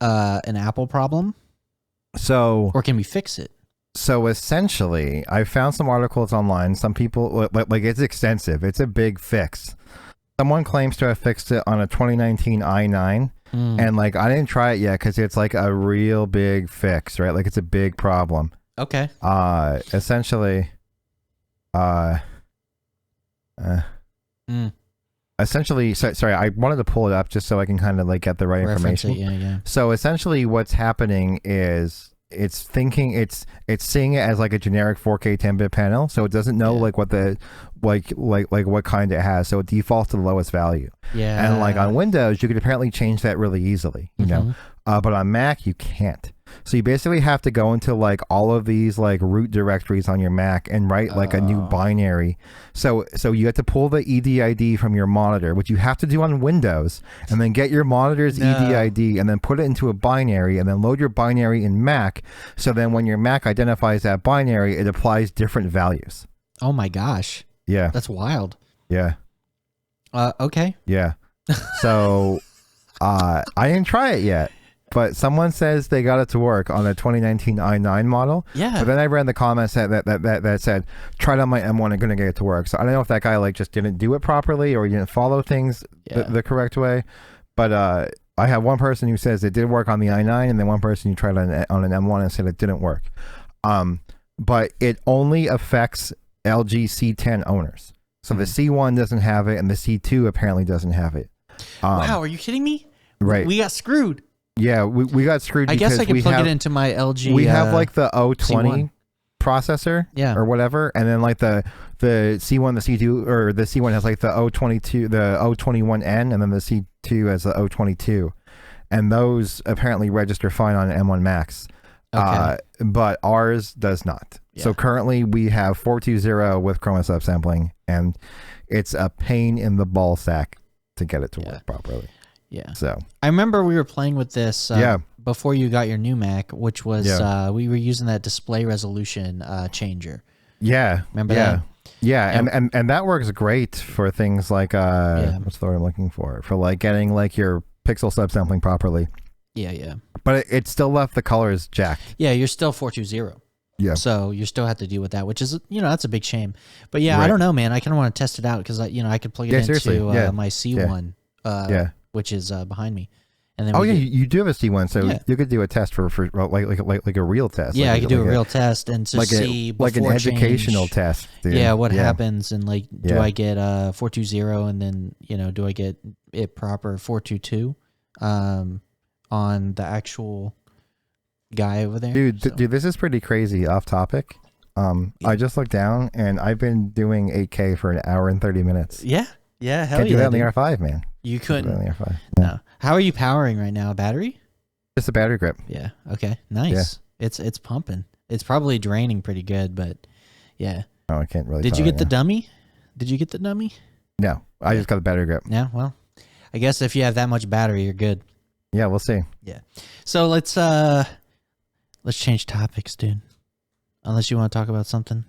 an Apple problem? So or can we fix it? So essentially, I found some articles online. Some people like it's extensive. It's a big fix. Someone claims to have fixed it on a 2019 i9, and like I didn't try it yet because it's like a real big fix, right? Like it's a big problem. Okay. Essentially, Essentially, sorry, I wanted to pull it up just so I can kind of like get the right information. Yeah. So essentially what's happening is it's seeing it as like a generic 4K 10-bit panel, so it doesn't know like what the like what kind it has, so it defaults to the lowest value. Yeah. And like on Windows, you could apparently change that really easily, you know, but on Mac you can't. So you basically have to go into like all of these like root directories on your Mac and write like a new binary. So you have to pull the EDID from your monitor, which you have to do on Windows, and then get your monitor's EDID and then put it into a binary and then load your binary in Mac. So then when your Mac identifies that binary, it applies different values. Oh my gosh. Yeah. That's wild. Yeah. Okay. Yeah. So I didn't try it yet. But someone says they got it to work on a 2019 i9 model. Yeah. But then I read in the comments that said, try it on my M1 and going to get it to work. So I don't know if that guy like just didn't do it properly or he didn't follow things the correct way. But I have one person who says it did work on the i9, and then one person who tried on an M1 and said it didn't work. But it only affects LG C10 owners. So the C1 doesn't have it, and the C2 apparently doesn't have it. Wow, are you kidding me? Right. We got screwed. Yeah, we got screwed. I guess I can plug it into my LG. We have like the O20 C1 processor, or whatever, and then like the C1, the C2, or the C1 has like the O22, the O21N, and then the C2 has the O22, and those apparently register fine on M1 Max. Okay. But ours does not. Yeah. So currently we have 420 with chroma subsampling, and it's a pain in the ball sack to get it to work properly. Yeah. So I remember we were playing with this before you got your new Mac, which was we were using that display resolution changer. Yeah. Remember that? Yeah, and that works great for things like what's the word I'm looking for? For like getting like your pixel subsampling properly. Yeah. But it still left the colors jacked. Yeah, you're still 420. Yeah. So you still have to deal with that, which is, that's a big shame. But yeah, I don't know, man. I kind of want to test it out because I could plug it into my C1. Which is behind me, and then you do have a C1, so you could do a test for like a real test. Yeah, I could do a real test and to see like an educational test. Dude. Yeah, what happens and like do I get 420 and then do I get it proper 422 on the actual guy over there? Dude, this is pretty crazy. Off topic. I just looked down and I've been doing 8K for an hour and 30 minutes. Yeah, hell Can't do that on the R5, man. You couldn't. On the R5. No. How are you powering right now? Battery? Just a battery grip. Yeah. Okay. Nice. Yeah. It's pumping. It's probably draining pretty good, but yeah. Oh, I can't really. Did you get the dummy? Did you get the dummy? No, I just got the battery grip. Yeah. Well, I guess if you have that much battery, you're good. Yeah, we'll see. Yeah. So let's change topics, dude. Unless you want to talk about something.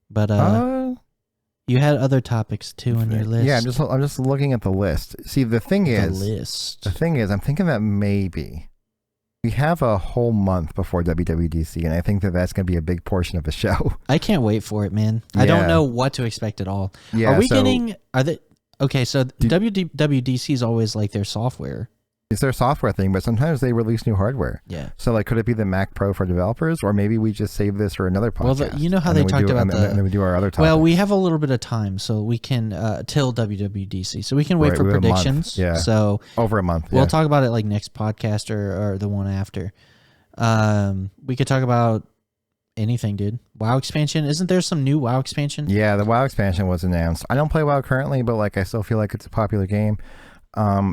But you had other topics too on your list. Yeah, I'm just looking at the list. See, the thing is, I'm thinking that maybe we have a whole month before WWDC, and I think that's going to be a big portion of the show. I can't wait for it, man. Yeah. I don't know what to expect at all. Yeah, okay, so WWDC is always like their software. It's their software thing, but sometimes they release new hardware. Yeah. So, like, could it be the Mac Pro for developers, or maybe we just save this for another podcast? Well, you know how they talked about and then we do our other topics. Well, we have a little bit of time, so we can till WWDC, so we can wait for predictions. Yeah. So over a month. We'll talk about it like next podcast or the one after. We could talk about anything, dude. WoW expansion. Isn't there some new WoW expansion? Yeah, the WoW expansion was announced. I don't play WoW currently, but like I still feel like it's a popular game.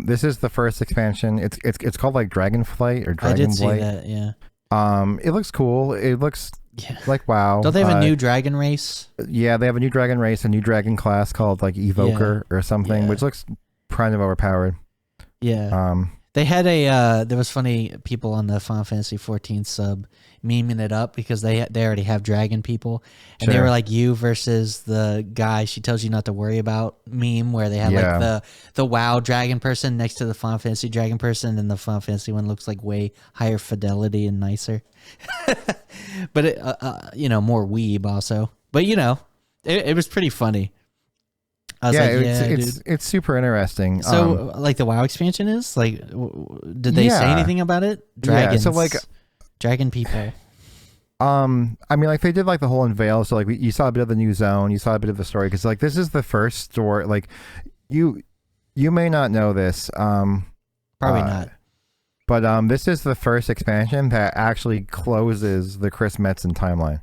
This is the first expansion. It's called like Dragonflight or Dragonblight. I did see that, yeah. It looks cool. It looks like WoW. Don't they have a new dragon race? Yeah, they have a new dragon race, a new dragon class called like Evoker or something, which looks kind of overpowered. Yeah. They had there was funny people on the Final Fantasy 14 sub memeing it up because they already have dragon people, and they were like you versus the guy she tells you not to worry about meme where they had like the WoW dragon person next to the Final Fantasy dragon person, and the Final Fantasy one looks like way higher fidelity and nicer, but it, more weeb also. But it was pretty funny. It's super interesting. So, like the WoW expansion is did they say anything about it? Dragons. Yeah, so like dragon people. I mean, like they did like the whole unveil, so like you saw a bit of the new zone, you saw a bit of the story, because like this is the first story. Like you may not know this, probably not, but this is the first expansion that actually closes the Chris Metzen timeline.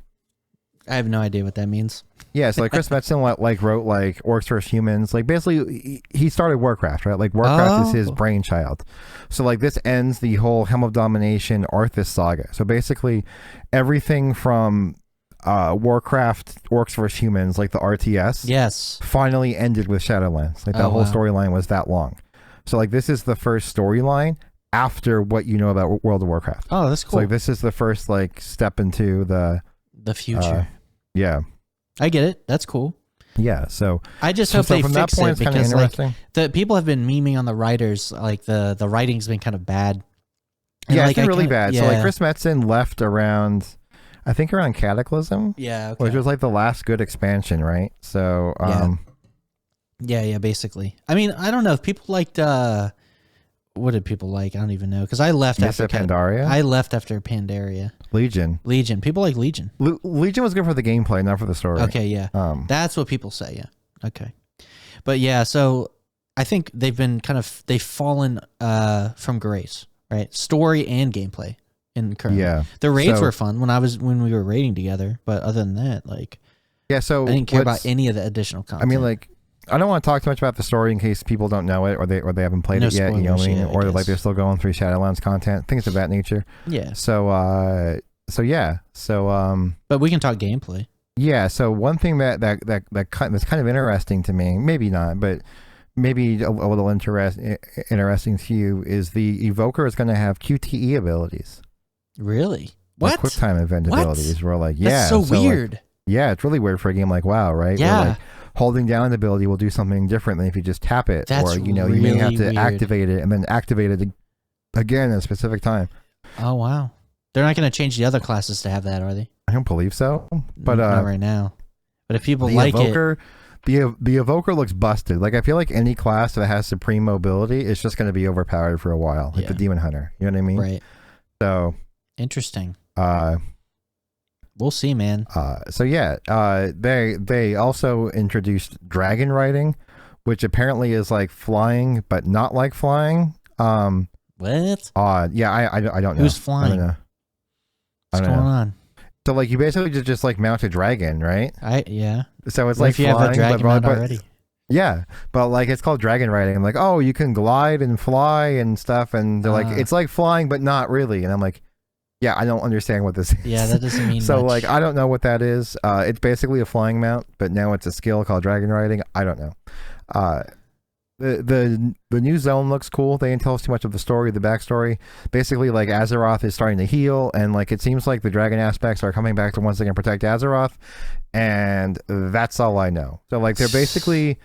I have no idea what that means. Yeah, so like Chris Metzen like wrote like Orcs vs. Humans. Like basically he started Warcraft, right? Like Warcraft is his brainchild. So like this ends the whole Helm of Domination Arthas saga. So basically everything from Warcraft Orcs vs. Humans, like the RTS, yes, finally ended with Shadowlands. Like that whole storyline was that long. So like this is the first storyline after what you know about World of Warcraft. Oh, that's cool. So like this is the first like step into the future. Yeah. I get it. That's cool. Yeah, so I just hope they fix it, because like the people have been memeing on the writers, like the writing's been kind of bad. And yeah, like, it's been really bad. Yeah. So like Chris Metzen left around, I think around Cataclysm. Yeah, okay. Which was like the last good expansion, right? So yeah, basically. I mean, I don't know if people liked what did people like? I don't even know, because I left after Pandaria. I left after Pandaria. Legion. People like Legion. Legion was good for the gameplay, not for the story. Okay, yeah. That's what people say, yeah. Okay. But yeah, so I think they've fallen from grace, right? Story and gameplay in current. Yeah. The raids were fun when we were raiding together, but other than that, like, yeah, so I didn't care about any of the additional content. I mean, like, I don't want to talk too much about the story in case people don't know it, or they haven't played it yet, you know what I mean? Or like they're still going through Shadowlands content, things of that nature. Yeah. So yeah. So but we can talk gameplay. Yeah, so one thing that's kind of interesting to me, maybe not, but maybe a little interesting to you, is the Evoker is going to have QTE abilities. Really? What? Like QuickTime event abilities. We're like, yeah. That's so weird. Like, yeah, it's really weird for a game like WoW, right? Yeah. Where, like, holding down an ability will do something different than if you just tap it. That's or, you know, you may have to activate it and then activate it again at a specific time. Oh, wow. They're not going to change the other classes to have that, are they? I don't believe so. But not right now. But if people like Evoker, the Evoker looks busted. Like, I feel like any class that has supreme mobility is just going to be overpowered for a while. Like the Demon Hunter. You know what I mean? Right. So. Interesting. We'll see, man. So yeah, they also introduced dragon riding, which apparently is like flying, but not like flying. What? Yeah, I don't know. Who's flying? I don't know. What's going on? So like you basically just like mount a dragon, right? Yeah. So it's like if you flying, have a dragon mount already. Yeah, but like it's called dragon riding. I'm like, oh, you can glide and fly and stuff, and they're like, it's like flying, but not really. And I'm like, yeah, I don't understand what this is. Yeah, that doesn't mean so much. Like, I don't know what that is. It's basically a flying mount, but now it's a skill called dragon riding. I don't know. The new zone looks cool. They didn't tell us too much of the story, the backstory. Basically, like Azeroth is starting to heal, and like it seems like the dragon aspects are coming back to once again protect Azeroth, and that's all I know. So like they're basically.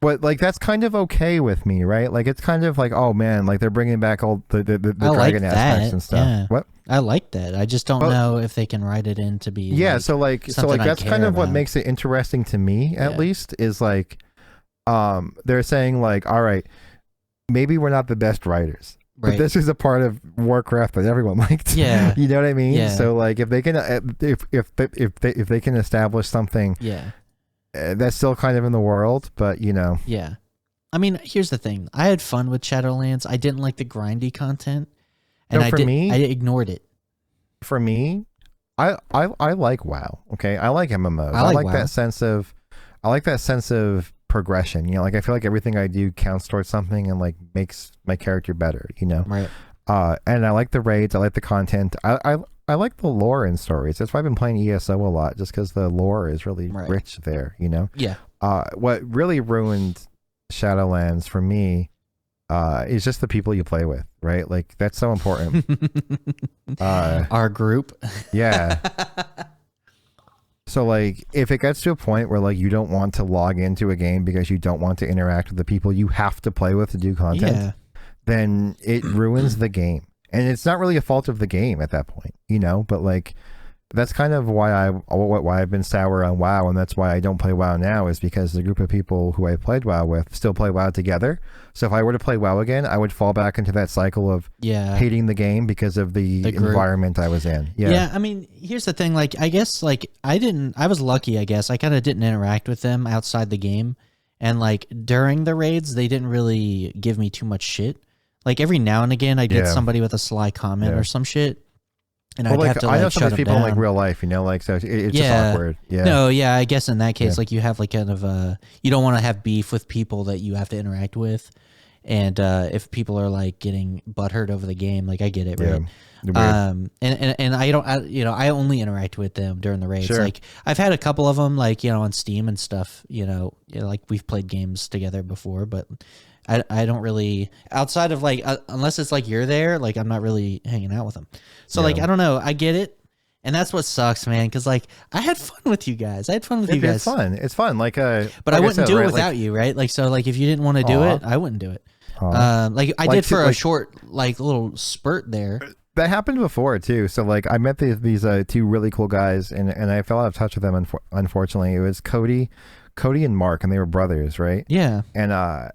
But like that's kind of okay with me, right? Like it's kind of like, oh man, like they're bringing back all the dragon aspects and stuff. Yeah. What? I like that. I just don't know if they can write it in to be. Yeah, so that's kind of what makes it interesting to me, at least, is like, they're saying like, all right, maybe we're not the best writers, but this is a part of Warcraft that everyone liked. Yeah, you know what I mean. Yeah. So like, if they can, if they can establish something, that's still kind of in the world, but you know. Yeah. I mean, here's the thing. I had fun with Shadowlands. I didn't like the grindy content. And I ignored it. For me, I like WoW. Okay. I like MMOs. I like that sense of progression. You know, like I feel like everything I do counts towards something and like makes my character better, you know? Right. And I like the raids, I like the content. I like the lore and stories. That's why I've been playing ESO a lot, just because the lore is really rich there, you know? Yeah. What really ruined Shadowlands for me is just the people you play with, right? Like, that's so important. Our group. Yeah. So, like, if it gets to a point where, like, you don't want to log into a game because you don't want to interact with the people you have to play with to do content, then it ruins the game. And it's not really a fault of the game at that point, you know? But, like, that's kind of why I've been sour on WoW, and that's why I don't play WoW now, is because the group of people who I played WoW with still play WoW together. So if I were to play WoW again, I would fall back into that cycle of hating the game because of the environment I was in. Yeah, I mean, here's the thing. Like, I guess, like, I was lucky, I guess. I kind of didn't interact with them outside the game. And, like, during the raids, they didn't really give me too much shit. Like, every now and again, I'd get somebody with a sly comment or some shit. And I'd have to, like, I know some of these people down. in, like, real life, you know, like, so it's just awkward. Yeah. No, I guess in that case, like, you have, like, kind of you don't want to have beef with people that you have to interact with. And if people are, like, getting butthurt over the game, like, I get it, right? And I only interact with them during the raids. Like, I've had a couple of them, like, on Steam and stuff, like, we've played games together before, but I don't really, outside of, like, unless it's like you're there, like, I'm not really hanging out with them. So like, I don't know, I get it. And that's what sucks, man, because, like, I had fun with you guys. I had fun with you guys. It's fun. Like, but like I wouldn't do it without you, right? Like, so, like, if you didn't want to do it, I wouldn't do it. Like, I did for a short, like, little spurt there. That happened before too. So, like, I met these two really cool guys, and I fell out of touch with them. Unfortunately, it was Cody and Mark, and they were brothers, right? Yeah. And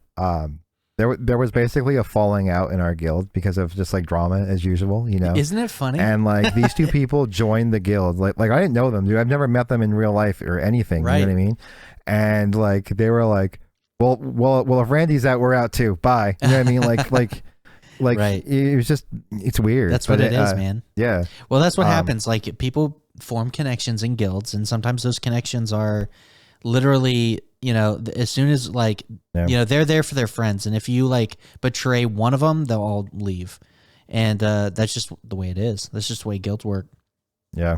there was basically a falling out in our guild because of just, like, drama as usual, Isn't it funny? And, like, these two people joined the guild. Like I didn't know them, dude. I've never met them in real life or anything. Right. You know what I mean? And, like, they were like, well, if Randy's out, we're out too. Bye. You know what I mean? Like, right. It was just, it's weird. That's what it is, man. Yeah. Well, that's what happens. Like, people form connections in guilds, and sometimes those connections are literally, as soon as, like, they're there for their friends, and if you, like, betray one of them, they'll all leave. And that's just the way it is. That's just the way guilds work. Yeah.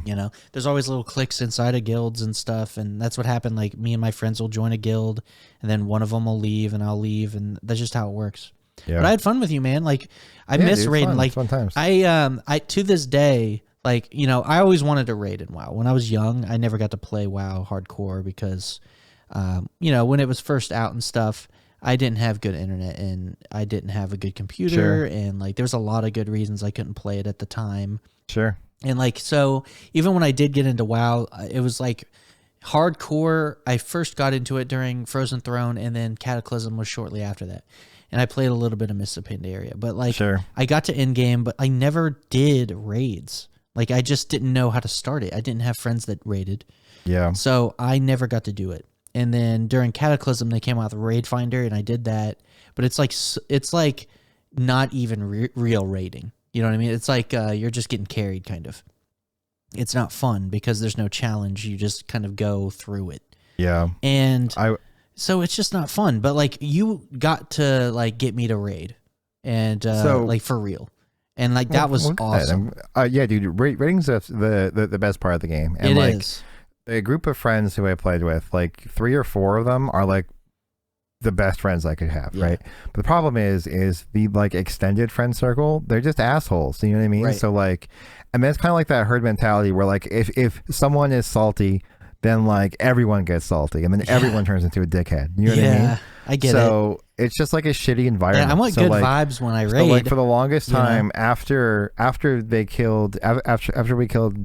There's always little cliques inside of guilds and stuff, and that's what happened. Like, me and my friends will join a guild, and then one of them will leave, and I'll leave, and that's just how it works. Yeah. But I had fun with you, man. Like, I miss raiding. Like, fun times. I to this day, like, I always wanted to raid in WoW. When I was young, I never got to play WoW hardcore because, when it was first out and stuff, I didn't have good internet, and I didn't have a good computer, and, like, there was a lot of good reasons I couldn't play it at the time. Sure. And, like, so even when I did get into WoW, it was, like, hardcore. I first got into it during Frozen Throne, and then Cataclysm was shortly after that. And I played a little bit of Mists of Pandaria. But, like, I got to endgame, but I never did raids. Like, I just didn't know how to start it. I didn't have friends that raided. Yeah. So I never got to do it. And then during Cataclysm, they came out with Raid Finder, and I did that. But it's like not even real raiding. You know what I mean? It's like you're just getting carried, kind of. It's not fun because there's no challenge. You just kind of go through it. Yeah. And so it's just not fun. But, like, you got to, like, get me to raid, and like, for real. And, like, that was awesome. Yeah, dude. Raiding's the best part of the game. And, it like, is. A group of friends who I played with, like, 3 or 4 of them are, like, the best friends I could have, right? But the problem is the, like, extended friend circle, they're just assholes. You know what I mean? Right. So, like, and then it's kind of like that herd mentality where, like, if someone is salty, then, like, everyone gets salty, and then everyone turns into a dickhead. You know what I mean? I get it. So it's just, like, a shitty environment. Yeah, I want good vibes when I raid. So, like, for the longest time, after we killed,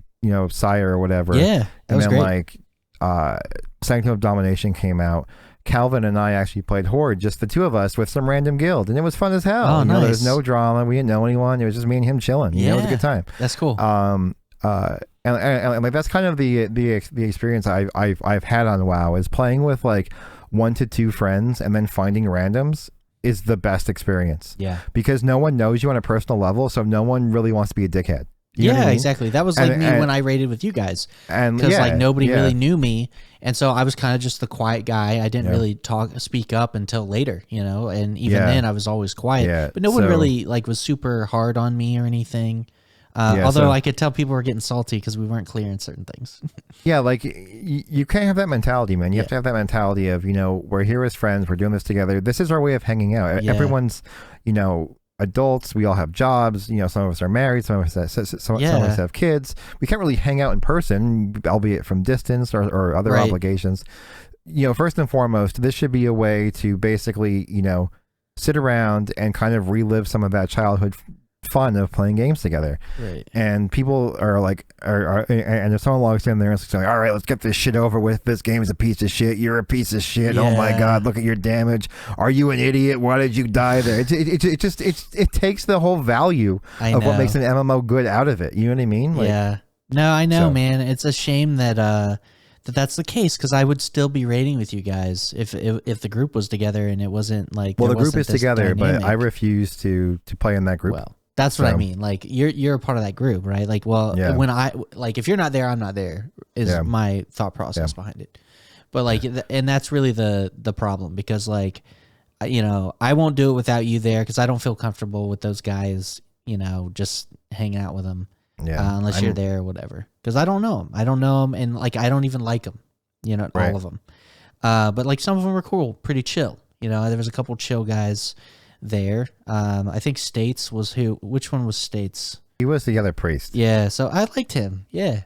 Sire or whatever. Yeah, that was great. Like, Sanctum of Domination came out. Calvin and I actually played Horde, just the two of us with some random guild, and it was fun as hell. Oh, nice. There was no drama. We didn't know anyone. It was just me and him chilling. It was a good time. That's cool. And like, that's kind of the experience I've had on WoW, is playing with, like, 1 to 2 friends and then finding randoms is the best experience. Yeah. Because no one knows you on a personal level, so no one really wants to be a dickhead. You know what I mean? Exactly. That was like me when I raided with you guys, because like nobody really knew me, and so I was kind of just the quiet guy. I didn't really speak up until later, and even then I was always quiet. But no one really like was super hard on me or anything. Although I could tell people were getting salty because we weren't clearing certain things. Like you can't have that mentality, man. You have to have that mentality of, we're here as friends. We're doing this together. This is our way of hanging out. Everyone's, adults. We all have jobs. Some of us are married. Some of us have kids. We can't really hang out in person, albeit from distance or other obligations. First and foremost, this should be a way to basically, sit around and kind of relive some of that childhood fun of playing games together. Right. And people are like, and if someone logs in there and it's like, all right, let's get this shit over with. This game is a piece of shit. You're a piece of shit. Oh my God, look at your damage. Are you an idiot? Why did you die there? It takes the whole value of what makes an MMO good out of it. You know what I mean? Like, yeah. No, I know, man. It's a shame that that's the case, because I would still be raiding with you guys if the group was together and it wasn't like. Well, the group is together, but I refuse to play in that group. Well, that's what I mean. Like you're a part of that group, right? Like, well, when if you're not there, I'm not there. Is my thought process behind it. But like, and that's really the problem, because like, I won't do it without you there, because I don't feel comfortable with those guys. Just hanging out with them. Yeah, unless you're there or whatever, because I don't know them, and like I don't even like them, all of them. But like some of them were cool, pretty chill. There was a couple chill guys there. I think States was who? Which one was States? He was the other priest. Yeah, so I liked him. Yeah,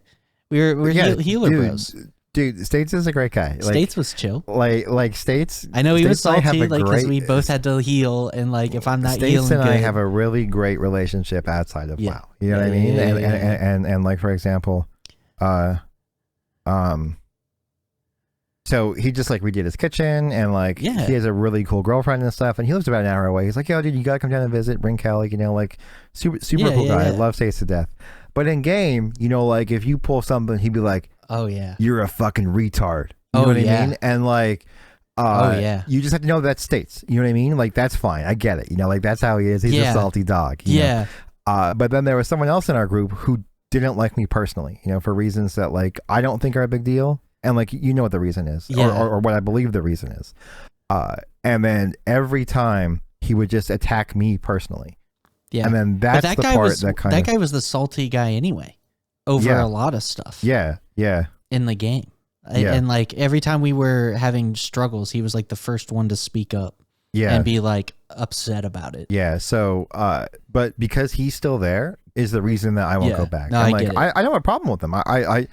we're healer bros. Dude, States is a great guy. Like, States was chill. Like States. I know he was salty, like, because we both had to heal, and like if I'm not States healing, and I have a really great relationship outside of WoW. You know what I mean? And like, for example, so he just like redid his kitchen, and like he has a really cool girlfriend and stuff, and he lives about an hour away. He's like, yo, dude, you gotta come down and visit, bring Kelly, like super cool guy. I love States to death. But in game, like if you pull something, he'd be like, oh yeah, you're a fucking retard. You know what I mean? And like, you just have to know that States. You know what I mean? Like, that's fine. I get it. Like that's how he is. He's a salty dog. You know? But then there was someone else in our group who didn't like me personally, for reasons that like I don't think are a big deal. And like, what the reason is, or what I believe the reason is. And then every time he would just attack me personally. Yeah. And then that's the part that guy was the salty guy anyway, over a lot of stuff. Yeah. In the game. And like every time we were having struggles, he was like the first one to speak up. Yeah. And be like upset about it. Yeah. So, but because he's still there is the reason that I won't go back. No, I don't have a problem with him. I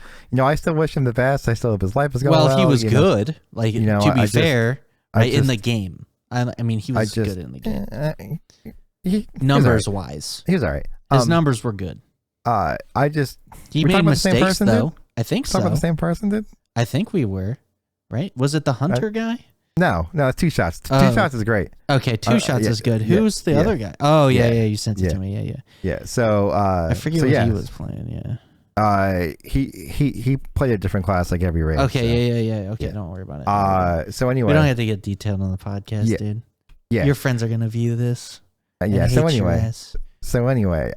still wish him the best. I still hope his life is going well. Well, if he was good, like, to be fair, in the game. I mean, he was good in the game. Numbers wise. He was all right. His numbers were good. He made mistakes, though. I think so. Talking about the same person did? I think we were. Right? Was it the hunter guy? No, it's 2 shots. 2 shots is great. Okay, 2 shots is good. Who's the other guy? Oh, yeah, you sent it to me. Yeah. So I forget what he was playing. He played a different class like every raid. Okay, yeah. Okay, don't worry about it. So anyway, we don't have to get detailed on the podcast, dude. Yeah, your friends are gonna view this. So anyway,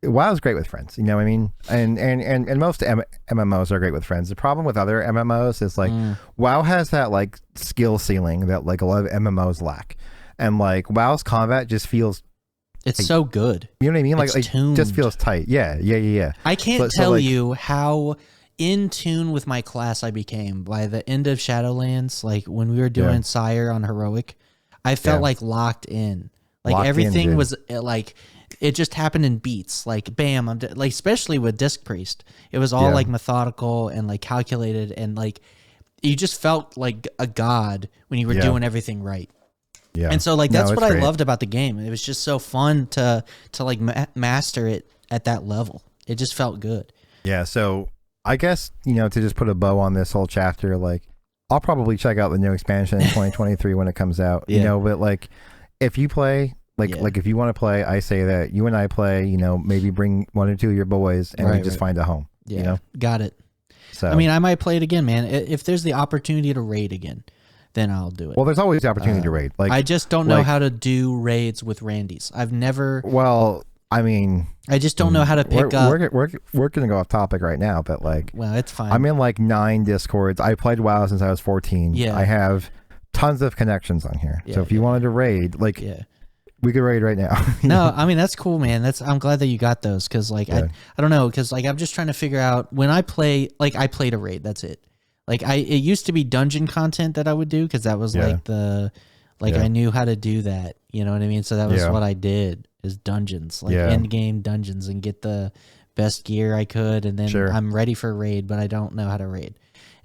WoW's great with friends. You know what I mean? And most MMOs are great with friends. The problem with other MMOs is like WoW has that like skill ceiling that like a lot of MMOs lack, and like WoW's combat just feels. It's so good. You know what I mean? Like it just feels tight. Yeah. I can't tell you how in tune with my class I became by the end of Shadowlands. Like when we were doing Sire on Heroic, I felt like locked in. Like everything was like, it just happened in beats. Like bam, like especially with Disc Priest, it was all like methodical and like calculated, and like you just felt like a god when you were doing everything right. Yeah. And so like that's what I loved about the game. It was just so fun to like master it at that level. It just felt good. Yeah, so I guess, to just put a bow on this whole chapter, like I'll probably check out the new expansion in 2023 when it comes out. But like if you play like if you want to play, I say that you and I play, maybe bring 1 or 2 of your boys and we just find a home. Yeah. Got it. So I mean, I might play it again, man. If there's the opportunity to raid again, then I'll do it. Well, there's always the opportunity to raid. Like I just don't know how to do raids with Randy's. I've never. Well, I mean, I just don't know how to pick up. We're gonna go off topic right now, but like, well, it's fine. I'm in like 9 Discords. I played WoW since I was 14. Yeah, I have tons of connections on here. So if you wanted to raid, like, we could raid right now. No, I mean that's cool, man. I'm glad that you got those, because like I don't know, because like I'm just trying to figure out when I play. Like I played a raid. That's it. Like it used to be dungeon content that I would do, because that was like I knew how to do that. You know what I mean? So that was what I did, is dungeons, like end game dungeons, and get the best gear I could, and then I'm ready for raid, but I don't know how to raid.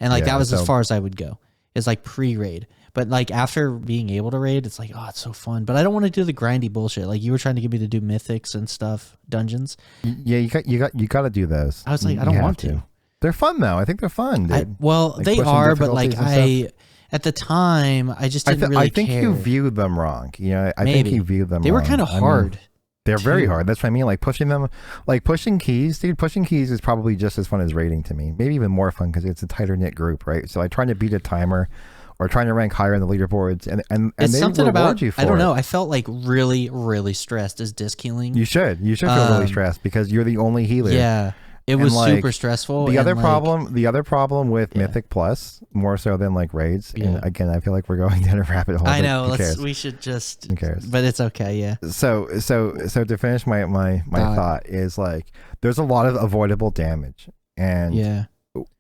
And like that was as far as I would go. It's like pre-raid. But like after being able to raid, it's like, oh, it's so fun. But I don't want to do the grindy bullshit. Like you were trying to get me to do mythics and stuff, dungeons. Yeah, you got to do those. I was like, I don't want to. They're fun though. I think they're fun, dude. Like they are, but like at the time, I just didn't really care. I think you viewed them wrong. You know, I think you viewed them wrong. They were kind of hard. They're very hard. That's what I mean. Like pushing keys, dude. Pushing keys is probably just as fun as raiding to me. Maybe even more fun because it's a tighter knit group, right? So like trying to beat a timer or trying to rank higher in the leaderboards, and it's they something about you for I don't it. know. I felt like really stressed as disc healing. You should feel really stressed because you're the only healer. Yeah. It was super stressful. The other problem with Mythic Plus, more so than like raids, and again, I feel like we're going down a rabbit hole. I know. We should just. Who cares? But it's okay. Yeah. So to finish my thought is like there's a lot of avoidable damage, and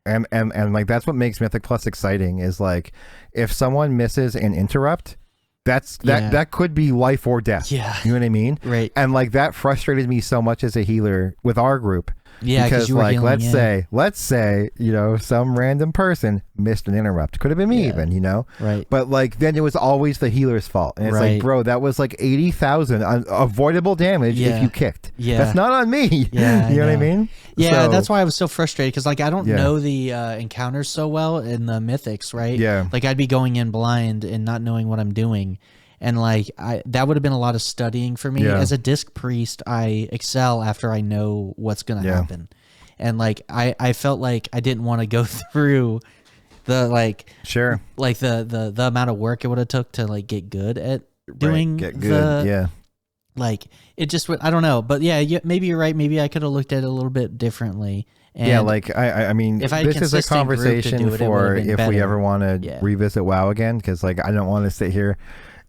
and like that's what makes Mythic Plus exciting is like if someone misses an interrupt. That could be life or death. Yeah. You know what I mean? Right. And like that frustrated me so much as a healer with our group. Yeah, because you were like healing, let's say, you know, some random person missed an interrupt. Could have been me even, you know? Right. But like then it was always the healer's fault. And it's like, bro, that was like 80,000 avoidable damage if you kicked. Yeah. That's not on me. Yeah. You know what I mean? Yeah, that's why I was so frustrated because like I don't know the encounters so well in the mythics, right? Yeah. Like I'd be going in blind and not knowing what I'm doing. And like that would have been a lot of studying for me. As a disc priest, I excel after I know what's gonna happen. And like I felt like I didn't want to go through the like the amount of work it would have took to like get good at doing like it just would. I don't know, but maybe you're right. Maybe I could have looked at it a little bit differently. And like I mean, if I this is a conversation for if we ever want to revisit WoW again, because like I don't want to sit here.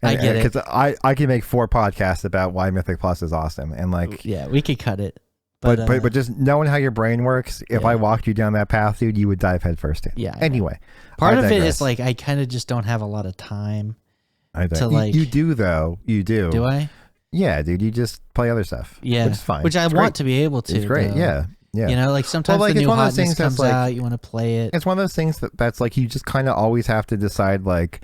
I get it. Because I can make 4 podcasts about why Mythic Plus is awesome, and like we could cut it. But just knowing how your brain works, if I walked you down that path, dude, you would dive headfirst in. Yeah. Anyway, part of it is like I kind of just don't have a lot of time. To like you do though. You do. Do I? Yeah, dude. You just play other stuff. Yeah, which is fine. Which I want to be able to. It's great. Though. Yeah. You know, like sometimes the new hotness comes out, you want to play it. It's one of those things that's like you just kind of always have to decide like.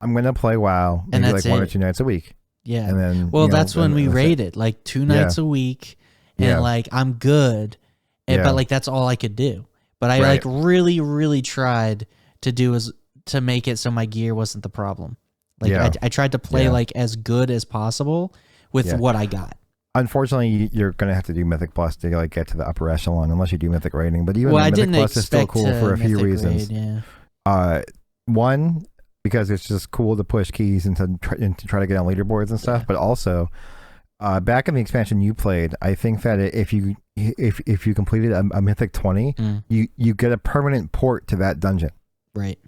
I'm going to play WoW maybe like 1 or 2 nights a week. Yeah. And then, that's when we raided like 2 nights a week and like I'm good. But like that's all I could do. But I like really, really tried to make it so my gear wasn't the problem. Like I tried to play like as good as possible with what I got. Unfortunately, you're going to have to do Mythic Plus to like get to the upper echelon unless you do Mythic raiding. But even Mythic Plus is still cool for a few reasons. One, because it's just cool to push keys and to try to get on leaderboards and stuff, but also back in the expansion you played, I think that if you completed a Mythic 20, you get a permanent port to that dungeon. Right.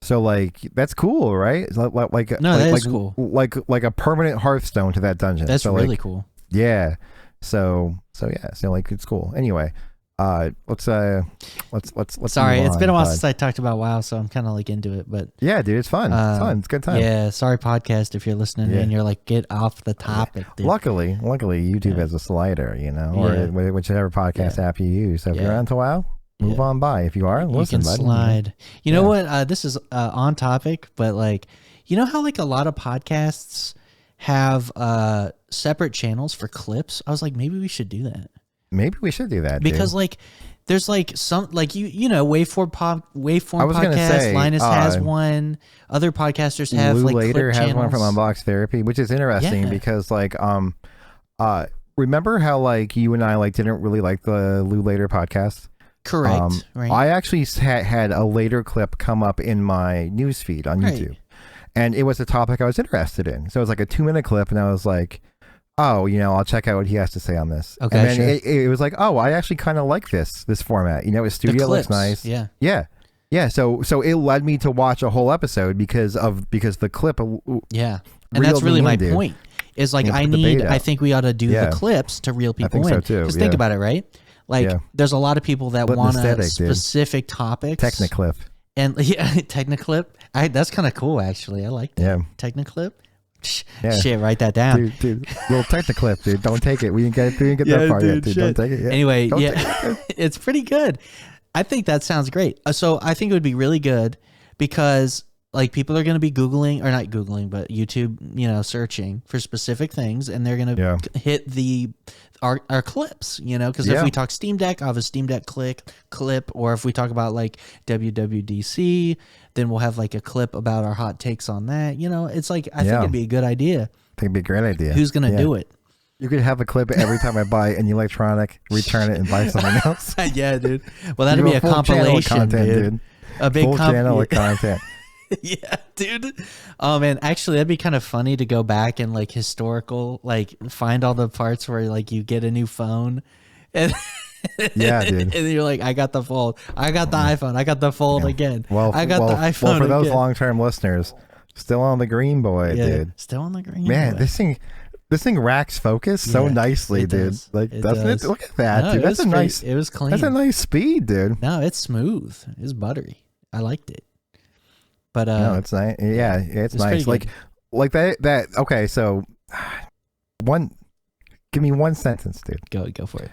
So like that's cool, right? That's cool. Like a permanent Hearthstone to that dungeon. That's really cool. Yeah. So like it's cool. Anyway. Let's Sorry, it's been a while since I talked about WoW, so I'm kind of like into it. But yeah, dude, it's fun. It's fun. It's a good time. Yeah, sorry, podcast, if you're listening and you're like, get off the topic. Dude. Luckily, YouTube has a slider, you know, or whichever podcast app you use. So if you're onto WoW, move on by. If you are, listen, you can slide. You know what? This is on topic, but like, you know how like a lot of podcasts have separate channels for clips? I was like, maybe we should do that. Maybe we should do that because like there's like some like you know waveform podcast. Linus has one. Other podcasters have Lou like Later clip has one from Unbox Therapy, which is interesting because like remember how like you and I like didn't really like the Lou Later podcast? Correct. Right. I actually had a later clip come up in my newsfeed on YouTube, and it was a topic I was interested in. So it was like a 2-minute clip, and I was like, oh, you know, I'll check out what he has to say on this. Okay, and then it was like, oh, I actually kind of like this format. You know, his studio looks nice. Yeah. So it led me to watch a whole episode because the clip. Yeah, and that's really my point. Is like I think we ought to do the clips to reel people in. I think so too. Because think about it, right? Like there's a lot of people that want a specific topics. Techniclip. And Techniclip. That's kind of cool actually. I like that. Yeah. Techniclip. Shit, write that down. Dude, little Techniclip, dude. Don't take it. We didn't get that far yet, dude. Don't take it yet. Anyway, it's pretty good. I think that sounds great. So I think it would be really good because like people are going to be Googling, or not Googling, but YouTube, you know, searching for specific things, and they're going to hit our clips, you know, because if we talk Steam Deck, I'll have a Steam Deck clip, or if we talk about like WWDC, then we'll have like a clip about our hot takes on that. You know, it's like, I think it'd be a good idea. I think it'd be a great idea. Who's going to do it? You could have a clip every time I buy an electronic, return it, and buy something else. Yeah, dude. Well, that'd be a compilation, dude. A big channel of content. Yeah, dude. Oh man, actually, that'd be kind of funny to go back and like historical, like find all the parts where like you get a new phone, and yeah, dude. And you're like, I got the fold, I got the iPhone, I got the fold again. Well, I got the iPhone. Well, for those long-term listeners, still on the green boy, dude. Still on the green. Man, boy. This thing racks focus so nicely, dude. Does. Like, doesn't it? Look at that, dude. That's a nice. It was clean. That's a nice speed, dude. No, it's smooth. It's buttery. I liked it. But no, it's nice. Yeah, it's nice. Like that. Okay, so give me one sentence, dude. Go for it.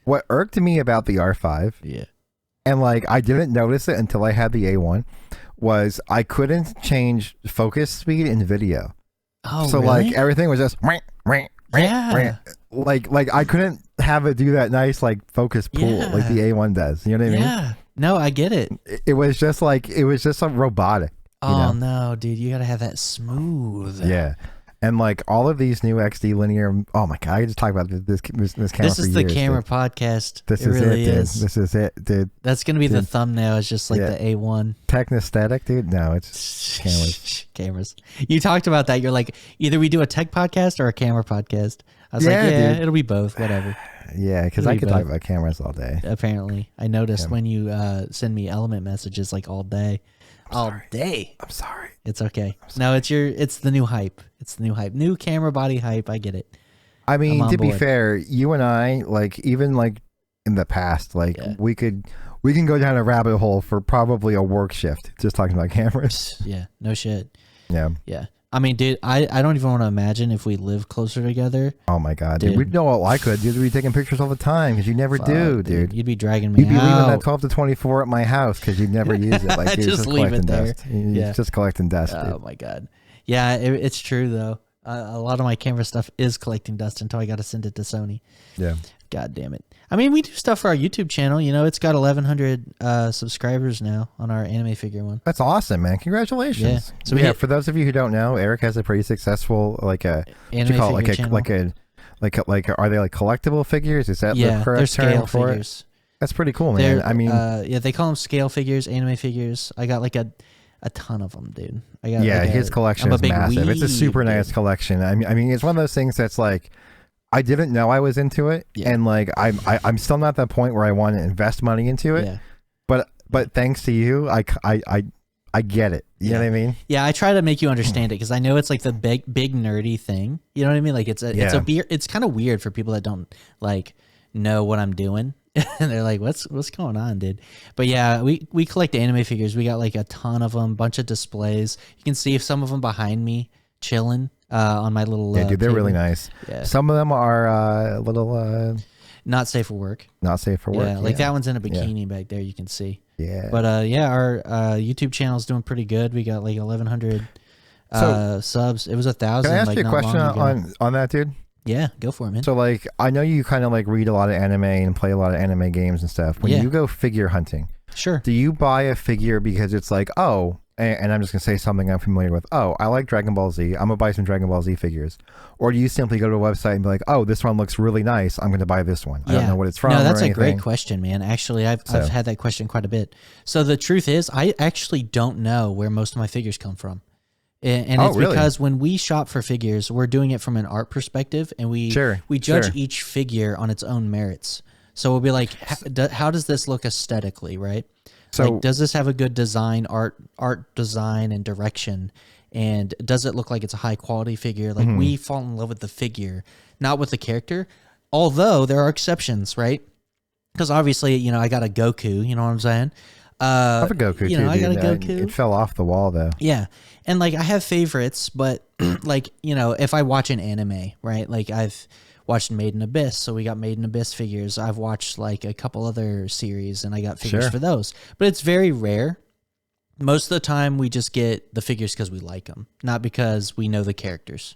What irked me about the R5, and like I didn't notice it until I had the A1, was I couldn't change focus speed in video. Oh, so really? like everything was just like I couldn't have it do that nice like focus pull like the A1 does. You know what I mean? Yeah. No, I get it. It was just some robotic. Oh no, dude, you gotta have that smooth. Yeah. And like all of these new XD linear, oh my god, I could just talk about this camera. This is the camera podcast. This is it, dude. This is it, dude. That's gonna be the thumbnail. It's just like the A1 technosthetic, dude. No, it's cameras. You talked about that. You're like, either we do a tech podcast or a camera podcast. I was like, dude. It'll be both. Whatever. Yeah, because I could talk about cameras all day. Apparently, I noticed when you send me element messages like all day. All day. I'm sorry. It's okay. No, it's the new hype. It's the new hype. New camera body hype. I get it. I mean, to be fair, you and I, like, even like in the past, like we can go down a rabbit hole for probably a work shift just talking about cameras. Yeah. No shit. Yeah. Yeah. I mean, dude, I don't even want to imagine if we live closer together. Oh my god, dude. We know I could. You'd be taking pictures all the time because you never do, dude. You'd be dragging me out. You'd be leaving that 12 to 24 at my house because you'd never use it. Like, just leave it there. Dust. You're just collecting dust. Oh dude. my god. Yeah, it's true though. A lot of my camera stuff is collecting dust until I got to send it to Sony. Yeah. God damn it. I mean, we do stuff for our YouTube channel. You know, it's got 1,100 subscribers now on our anime figure one. That's awesome, man. Congratulations. Yeah. So for those of you who don't know, Eric has a pretty successful anime figure channel. like are they like collectible figures? Is that the correct they're scale term for figures. That's pretty cool, man. I mean, they call them scale figures, anime figures. I got like a ton of them, dude. I got his collection is massive. It's a super nice collection. I mean, it's one of those things that's like, I didn't know I was into it, and like I'm still not at that point where I want to invest money into it. Yeah. But thanks to you, I get it. You know what I mean? Yeah, I try to make you understand it because I know it's like the big nerdy thing. You know what I mean? Like it's kind of weird for people that don't like know what I'm doing. And they're like, what's going on, dude? But yeah, we collect anime figures. We got like a ton of them, bunch of displays. You can see some of them behind me chilling on my little dude, they're table. really nice. Yeah. Some of them are a little not safe for work. Not safe for work. Yeah, like that one's in a bikini back there. You can see. Yeah. But our YouTube channel is doing pretty good. We got like 1,100 subs. It was 1,000. Can I ask you a question on that, dude? Yeah, go for it, man. So like, I know you kind of like read a lot of anime and play a lot of anime games and stuff. When you go figure hunting, sure. Do you buy a figure because it's like, oh, and I'm just gonna say something I'm familiar with. Oh, I like Dragon Ball Z. I'm gonna buy some Dragon Ball Z figures. Or do you simply go to a website and be like, oh, this one looks really nice. I'm gonna buy this one. I don't know what it's from. No, that's a great question, man. Actually, I've had that question quite a bit. So the truth is, I actually don't know where most of my figures come from. And it's because when we shop for figures, we're doing it from an art perspective, and we judge each figure on its own merits. So we'll be like, how does this look aesthetically, right? So like, does this have a good design, art design and direction? And does it look like it's a high quality figure? Like we fall in love with the figure, not with the character. Although there are exceptions, right? Because obviously, you know, I got a Goku, you know what I'm saying? I have a Goku too, I got a Goku. It fell off the wall though. Yeah. And like I have favorites, but like, you know, if I watch an anime, right? Like I've watched Made in Abyss, so we got Made in Abyss figures. I've watched like a couple other series and I got figures for those. But it's very rare Most of the time, we just get the figures because we like them, not because we know the characters.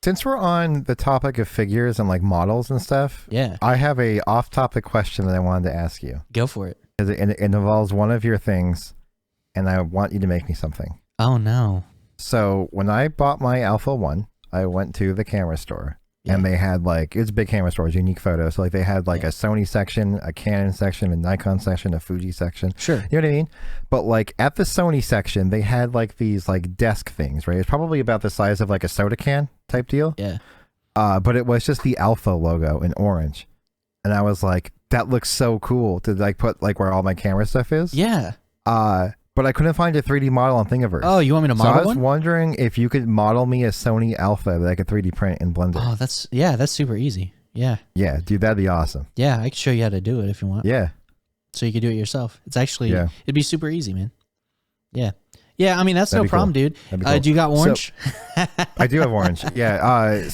Since we're on the topic of figures and like models and stuff, yeah, I have a off-topic question that I wanted to ask you. Go for it. Because it involves one of your things, and I want you to make me something. Oh, no. So when I bought my Alpha 1, I went to the camera store. And they had like, it's a big camera store, unique photos. So like they had like a Sony section, a Canon section, a Nikon section, a Fuji section. Sure. You know what I mean? But like at the Sony section, they had like these like desk things, right? It's probably about the size of like a soda can type deal. Yeah. But it was just the Alpha logo in orange. And I was like, that looks so cool to like put like where all my camera stuff is. Yeah. But I couldn't find a 3D model on Thingiverse. Oh, you want me to model one? So I was wondering if you could model me a Sony Alpha that I could 3D print in Blender. Oh, that's super easy. Yeah. Yeah, dude, that'd be awesome. Yeah, I can show you how to do it if you want. Yeah. So you could do it yourself. It's actually, it'd be super easy, man. Yeah. Yeah, I mean, that's no problem, dude. Cool. Do you got orange? So, I do have orange. Yeah.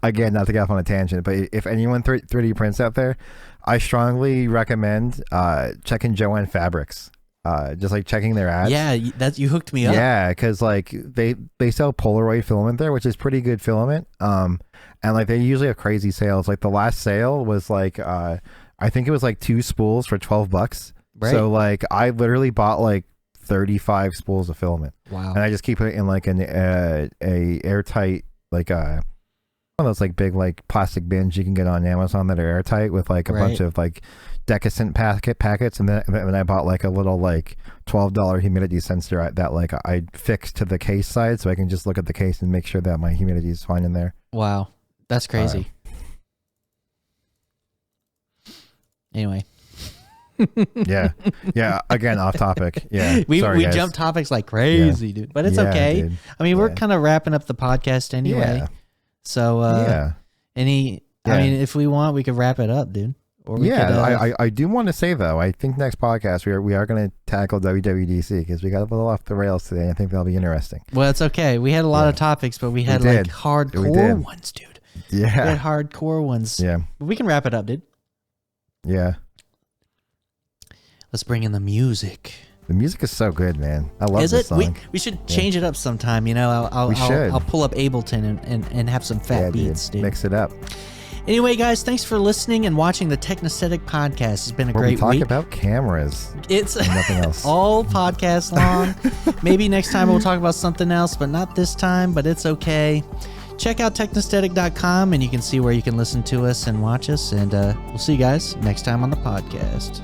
Again, not to get off on a tangent, but if anyone 3D prints out there, I strongly recommend checking Joanne Fabrics. Just like checking their ads. Yeah, you hooked me up. Yeah, because like they sell Polaroid filament there, which is pretty good filament. And like they usually have crazy sales. Like the last sale was like I think it was like 2 spools for $12. Right. So like I literally bought like 35 spools of filament. Wow. And I just keep it in like an a airtight like one of those like big like plastic bins you can get on Amazon that are airtight with like a bunch of like decusant packets, and then I bought like a little like $12 humidity sensor that like I fixed to the case side so I can just look at the case and make sure that my humidity is fine in there. Wow, that's crazy. Anyway. yeah. Again, off topic. Yeah, we jump topics like crazy, dude. But it's okay. Dude. I mean, we're kind of wrapping up the podcast anyway. Yeah. So I mean, if we want, we could wrap it up, dude. Or we could, I do want to say though, I think next podcast we are going to tackle WWDC because we got a little off the rails today. I think that'll be interesting. Well, it's okay. We had a lot of topics, but we had like hardcore ones, dude. Yeah, we had hardcore ones. Yeah, but we can wrap it up, dude. Yeah. Let's bring in the music. The music is so good, man. I love this song. We should change it up sometime. You know, I'll pull up Ableton and have some fat beats, dude. Mix it up. Anyway, guys, thanks for listening and watching the Technosthetic podcast. It's been a great week. We talk about cameras. It's nothing else. All podcast long. Maybe next time we'll talk about something else, but not this time. But it's okay. Check out technosthetic.com and you can see where you can listen to us and watch us. And we'll see you guys next time on the podcast.